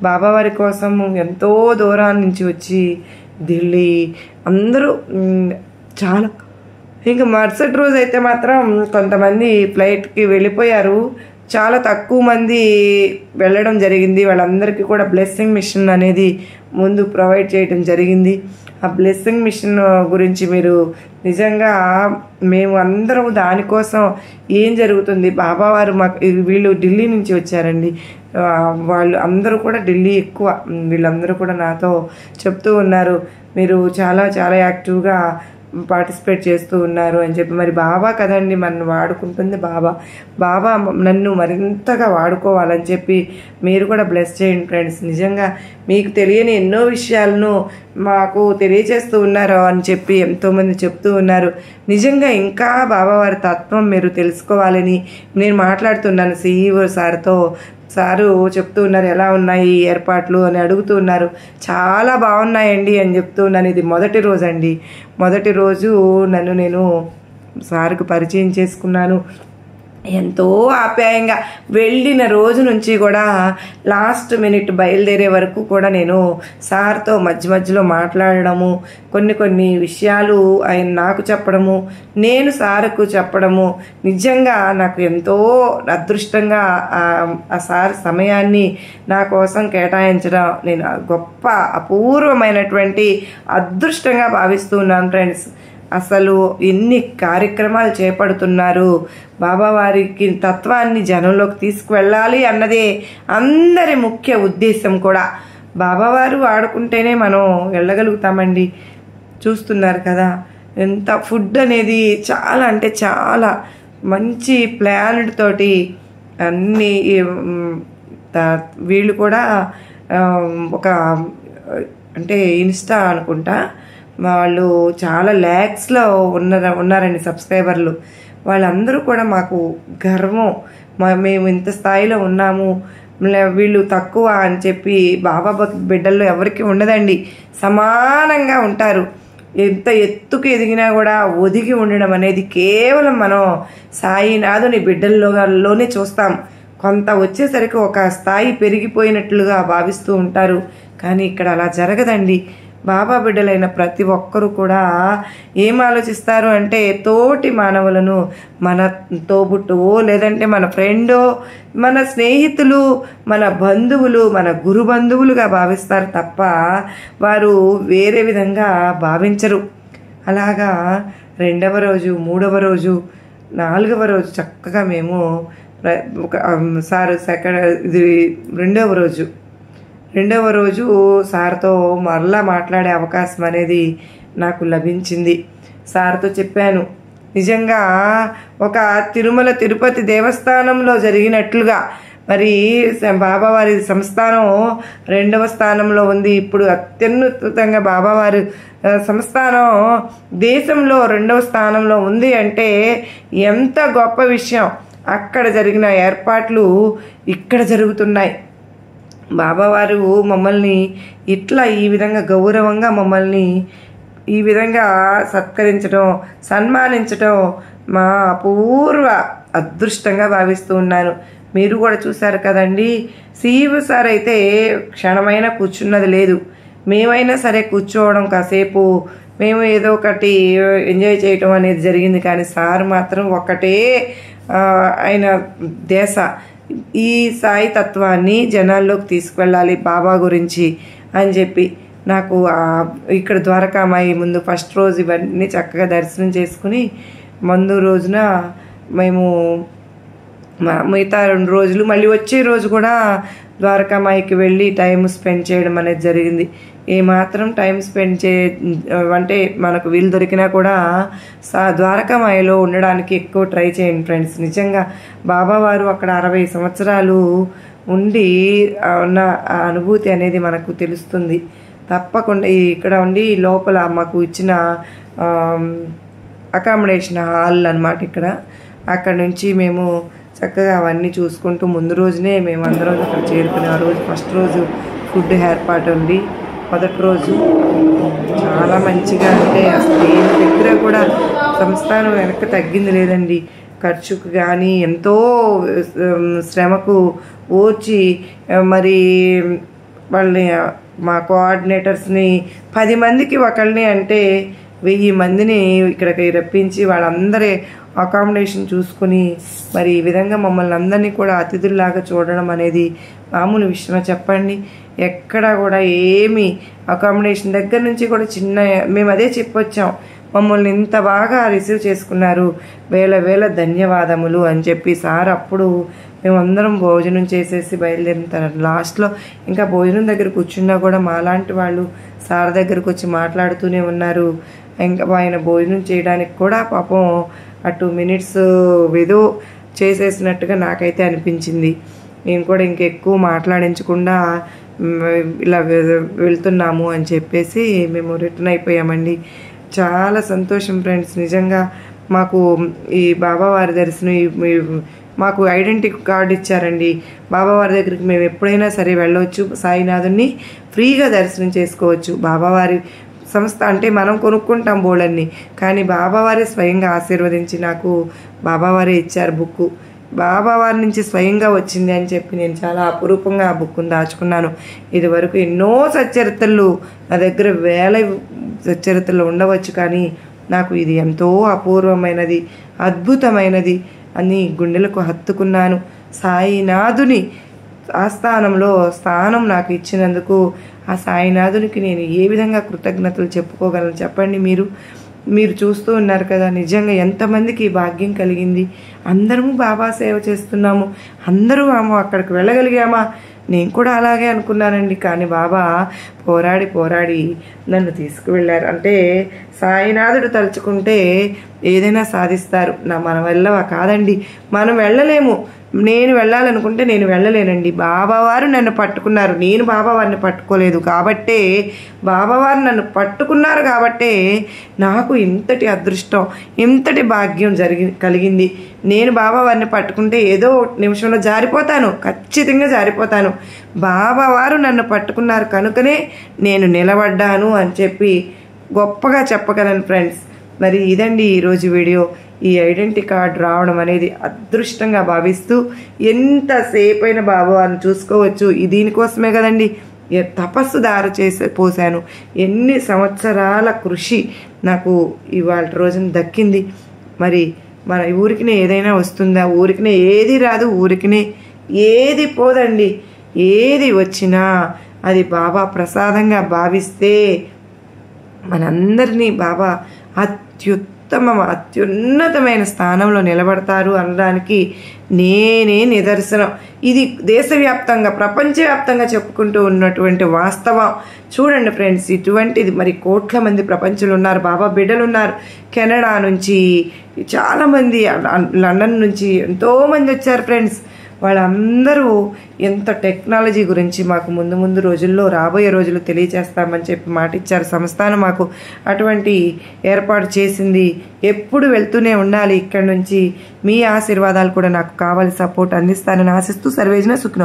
బాబావారి కోసం ఎంతో దూరం నుంచి వచ్చి ఢిల్లీ అందరూ చాలా, ఇంకా మరుసటి రోజు అయితే మాత్రం కొంతమంది ఫ్లైట్కి వెళ్ళిపోయారు. చాలా తక్కువ మంది వెళ్ళడం జరిగింది. వాళ్ళందరికీ కూడా బ్లెస్సింగ్ మిషన్ అనేది ముందు ప్రొవైడ్ చేయడం జరిగింది. ఆ బ్లెస్సింగ్ మిషన్ గురించి మీరు నిజంగా మేము అందరం దానికోసం ఏం జరుగుతుంది, బాబావారు వీళ్ళు ఢిల్లీ నుంచి వచ్చారండి. వాళ్ళు అందరూ కూడా ఢిల్లీ ఎక్కువ, వీళ్ళందరూ కూడా నాతో చెప్తూ ఉన్నారు, మీరు చాలా చాలా యాక్టివ్గా పార్టిసిపేట్ చేస్తూ ఉన్నారు అని చెప్పి. మరి బాబా కదండి మనల్ని వాడుకుంటుంది, బాబా నన్ను మరింతగా వాడుకోవాలని చెప్పి మీరు కూడా బ్లెస్ చేయండి ఫ్రెండ్స్. నిజంగా మీకు తెలియని ఎన్నో విషయాలను మాకు తెలియజేస్తూ ఉన్నారు అని చెప్పి ఎంతోమంది చెప్తూ ఉన్నారు. నిజంగా ఇంకా బాబావారి తత్వం మీరు తెలుసుకోవాలని నేను మాట్లాడుతున్నాను. CEO సారు చెప్తూ ఉన్నారు, ఎలా ఉన్నాయి ఏర్పాట్లు అని అడుగుతూ ఉన్నారు. చాలా బాగున్నాయండి అని చెప్తూ ఉన్నాను. ఇది మొదటి రోజు అండి. మొదటి రోజు నేను సార్కు పరిచయం చేసుకున్నాను. ఎంతో ఆప్యాయంగా వెళ్ళిన రోజు నుంచి కూడా లాస్ట్ మినిట్ బయలుదేరే వరకు కూడా నేను సార్తో మధ్యలో మాట్లాడడము, కొన్ని విషయాలు ఆయన నాకు చెప్పడము, నేను సార్కు చెప్పడము, నిజంగా నాకు ఎంతో అదృష్టంగా ఆ సార్ సమయాన్ని నా కోసం కేటాయించడం నేను గొప్ప అపూర్వమైనటువంటి అదృష్టంగా భావిస్తూ ఉన్నాను ఫ్రెండ్స్. అసలు ఎన్ని కార్యక్రమాలు చేపడుతున్నారు, బాబావారికి తత్వాన్ని జనంలోకి తీసుకువెళ్ళాలి అన్నదే అందరి ముఖ్య ఉద్దేశం కూడా. బాబావారు వాడుకుంటేనే మనం వెళ్ళగలుగుతామండి. చూస్తున్నారు కదా ఎంత ఫుడ్ అనేది చాలా అంటే చాలా మంచి ప్లాన్ తోటి అన్నీ. వీళ్ళు కూడా ఒక అంటే ఇన్స్టా అనుకుంటా, వాళ్ళు చాలా ల్యాక్స్లో ఉన్నారండి సబ్స్క్రైబర్లు. వాళ్ళందరూ కూడా మాకు గర్వం. మేము ఇంత స్థాయిలో ఉన్నాము, వీళ్ళు తక్కువ అని చెప్పి బాబా బిడ్డల్లో ఎవరికి ఉండదండి, సమానంగా ఉంటారు. ఎంత ఎత్తుకు ఎదిగినా కూడా ఒదిగి ఉండడం అనేది కేవలం మనం సాయినాథుని బిడ్డల్లోనే చూస్తాం. కొంత వచ్చేసరికి ఒక స్థాయి పెరిగిపోయినట్లుగా భావిస్తూ ఉంటారు, కానీ ఇక్కడ అలా జరగదండి. బాబా బిడ్డలైన ప్రతి ఒక్కరూ కూడా ఏం ఆలోచిస్తారు అంటే తోటి మానవులను మన తోబుట్టువో లేదంటే మన ఫ్రెండో మన స్నేహితులు మన బంధువులు మన గురు బంధువులుగా భావిస్తారు తప్ప వారు వేరే విధంగా భావించరు. అలాగా 2వ రోజు 3వ రోజు 4వ రోజు చక్కగా మేము రెండవ రోజు సార్తో మరలా మాట్లాడే అవకాశం అనేది నాకు లభించింది. సార్తో చెప్పాను, నిజంగా ఒక తిరుమల తిరుపతి దేవస్థానంలో జరిగినట్లుగా మరి బాబావారి సంస్థానం 2వ స్థానంలో ఉంది. ఇప్పుడు అత్యున్నతంగా బాబావారి సంస్థానం దేశంలో 2వ స్థానంలో ఉంది అంటే ఎంత గొప్ప విషయం. అక్కడ జరిగిన ఏర్పాట్లు ఇక్కడ జరుగుతున్నాయి. బాబావారు మమ్మల్ని ఇట్లా ఈ విధంగా గౌరవంగా మమ్మల్ని ఈ విధంగా సత్కరించడం సన్మానించడం మా అపూర్వ అదృష్టంగా భావిస్తూ ఉన్నాను. మీరు కూడా చూశారు కదండి, సిఇఓ సార్ అయితే క్షణమైనా కూర్చున్నది లేదు. మేమైనా సరే కూర్చోవడం కాసేపు మేము ఏదో ఒకటి ఎంజాయ్ చేయటం అనేది జరిగింది, కానీ సార్ మాత్రం ఒకటే ఆయన దేశ ఈ సాయి తత్వాన్ని జనాల్లోకి తీసుకువెళ్ళాలి బాబా గురించి అని చెప్పి నాకు ఇక్కడ ద్వారకామాయి ముందు ఫస్ట్ రోజు ఇవన్నీ చక్కగా దర్శనం చేసుకుని ముందు రోజున మేము మిగతా 2 రోజులు మళ్ళీ వచ్చే రోజు కూడా ద్వారకామాయికి వెళ్ళి టైం స్పెండ్ చేయడం అనేది జరిగింది. ఏమాత్రం టైం స్పెండ్ అంటే మనకు వీలు దొరికినా కూడా ద్వారకామాయిలో ఉండడానికి ఎక్కువ ట్రై చేయండి ఫ్రెండ్స్. నిజంగా బాబావారు అక్కడ 60 సంవత్సరాలు ఉండి ఉన్న అనుభూతి అనేది మనకు తెలుస్తుంది. తప్పకుండా ఇక్కడ ఉండి లోపల మాకు ఇచ్చిన అకామిడేషన్ హాల్ అన్నమాట ఇక్కడ. అక్కడ నుంచి మేము చక్కగా అవన్నీ చూసుకుంటూ ముందు రోజునే మేము అందరం అక్కడ చేరుకునే ఆ రోజు ఫస్ట్ రోజు ఫుడ్ ఏర్పాటు ఉంది. మొదటి రోజు చాలా మంచిగా, అంటే అసలు దేని దగ్గర కూడా సంస్థానం వెనక్కి తగ్గింది లేదండి. ఖర్చుకు కానీ ఎంతో శ్రమకు ఓర్చి మరి వాళ్ళని మా కోఆర్డినేటర్స్ని 10 మందికి ఒకళ్ళని అంటే 1000 మందిని ఇక్కడికి రప్పించి వాళ్ళందరి అకామిడేషన్ చూసుకుని మరి ఈ విధంగా మమ్మల్ని అందరినీ కూడా అతిథుల్లాగా చూడడం అనేది మామూలు విషయమా చెప్పండి. ఎక్కడ కూడా ఏమి అకామిడేషన్ దగ్గర నుంచి కూడా చిన్న మేము అదే చెప్పొచ్చాం, మమ్మల్ని ఇంత బాగా రిసీవ్ చేసుకున్నారు, వేల ధన్యవాదములు అని చెప్పి సార్. అప్పుడు మేమందరం భోజనం చేసేసి బయలుదేరిన తర్వాత లాస్ట్లో ఇంకా భోజనం దగ్గర కూర్చున్నా కూడా మాలాంటి వాళ్ళు సార్ దగ్గరకు వచ్చి మాట్లాడుతూనే ఉన్నారు. ఇంకా ఆయన భోజనం చేయడానికి కూడా పాపం ఆ 2 మినిట్స్ ఏదో చేసేసినట్టుగా నాకైతే అనిపించింది. మేము కూడా ఇంకెక్కువ మాట్లాడించకుండా ఇలా వెళ్తున్నాము అని చెప్పేసి మేము రిటర్న్ అయిపోయామండి. చాలా సంతోషం ఫ్రెండ్స్. నిజంగా మాకు ఈ బాబావారి దర్శనం మాకు ఐడెంటిటీ కార్డు ఇచ్చారండి. బాబావారి దగ్గరికి మేము ఎప్పుడైనా సరే వెళ్ళవచ్చు, సాయినాథుని ఫ్రీగా దర్శనం చేసుకోవచ్చు. బాబావారి సంస్థ అంటే మనం కొనుక్కుంటాం బోర్డన్ని, కానీ బాబావారే స్వయంగా ఆశీర్వదించి నాకు బాబావారే ఇచ్చారు బుక్కు. బాబావారి నుంచి స్వయంగా వచ్చింది అని చెప్పి నేను చాలా అపురూపంగా ఆ బుక్ను దాచుకున్నాను. ఇది వరకు ఎన్నో సచ్చరిత్రలు నా దగ్గర 1000 సచ్చరిత్రలు ఉండవచ్చు, కానీ నాకు ఇది ఎంతో అపూర్వమైనది అద్భుతమైనది అని గుండెలకు హత్తుకున్నాను. సాయినాథుని ఆస్థానంలో స్థానం నాకు ఇచ్చినందుకు ఆ సాయినాథునికి నేను ఏ విధంగా కృతజ్ఞతలు చెప్పుకోగలను చెప్పండి. మీరు చూస్తూ ఉన్నారు కదా, నిజంగా ఎంతమందికి భాగ్యం కలిగింది. అందరము బాబా సేవ చేస్తున్నాము, అందరూ అక్కడికి వెళ్ళగలిగామా? నేను కూడా అలాగే అనుకున్నానండి, కానీ బాబా పోరాడి నన్ను తీసుకువెళ్ళారు. అంటే సాయినాథుడు తలుచుకుంటే ఏదైనా సాధిస్తారు. మన వల్ల కాదండి, మనం వెళ్ళలేము. నేను వెళ్ళాలనుకుంటే నేను వెళ్ళలేనండి. బాబావారు నన్ను పట్టుకున్నారు, నేను బాబావారిని పట్టుకోలేదు కాబట్టే, బాబావారు నన్ను పట్టుకున్నారు కాబట్టే నాకు ఇంతటి అదృష్టం, ఇంతటి భాగ్యం కలిగింది. నేను బాబావారిని పట్టుకుంటే ఏదో నిమిషంలో జారిపోతాను, ఖచ్చితంగా జారిపోతాను. బాబావారు నన్ను పట్టుకున్నారు కనుకనే నేను నిలబడ్డాను అని చెప్పి గొప్పగా చెప్పగలను ఫ్రెండ్స్. మరి ఇదండి ఈరోజు వీడియో. ఈ ఐడెంటిటీ కార్డ్ రావడం అనేది అదృష్టంగా భావిస్తూ, ఎంతసేపైన బాబావారిని చూసుకోవచ్చు. దీనికోసమే కదండి తపస్సు పోసాను. ఎన్ని సంవత్సరాల కృషి నాకు ఇవాళ రోజున దక్కింది. మరి మన ఊరికినే ఏదైనా వస్తుందా? ఊరికినే ఏది రాదు, ఊరికినే ఏది పోదండి. ఏది వచ్చినా అది బాబా ప్రసాదంగా భావిస్తే మనందరినీ బాబా అత్యున్నతమైన స్థానంలో నిలబడతారు అనడానికి నేనే నిదర్శనం. ఇది దేశవ్యాప్తంగా, ప్రపంచవ్యాప్తంగా చెప్పుకుంటూ ఉన్నటువంటి వాస్తవం. చూడండి ఫ్రెండ్స్, ఇటువంటిది మరి కోట్ల మంది ప్రపంచంలో ఉన్నారు, బాబా బిడ్డలు ఉన్నారు. కెనడా నుంచి చాలామంది, లండన్ నుంచి ఎంతోమంది వచ్చారు ఫ్రెండ్స్. వాళ్ళందరూ ఎంత టెక్నాలజీ గురించి మాకు ముందు రోజుల్లో, రాబోయే రోజులు తెలియజేస్తామని చెప్పి మాట ఇచ్చారు. సంస్థానం మాకు అటువంటి ఏర్పాటు చేసింది. ఎప్పుడు వెళ్తూనే ఉండాలి ఇక్కడి నుంచి. మీ ఆశీర్వాదాలు కూడా నాకు కావాలి, సపోర్ట్ అందిస్తానని ఆశిస్తూ సర్వేజన సుఖినో.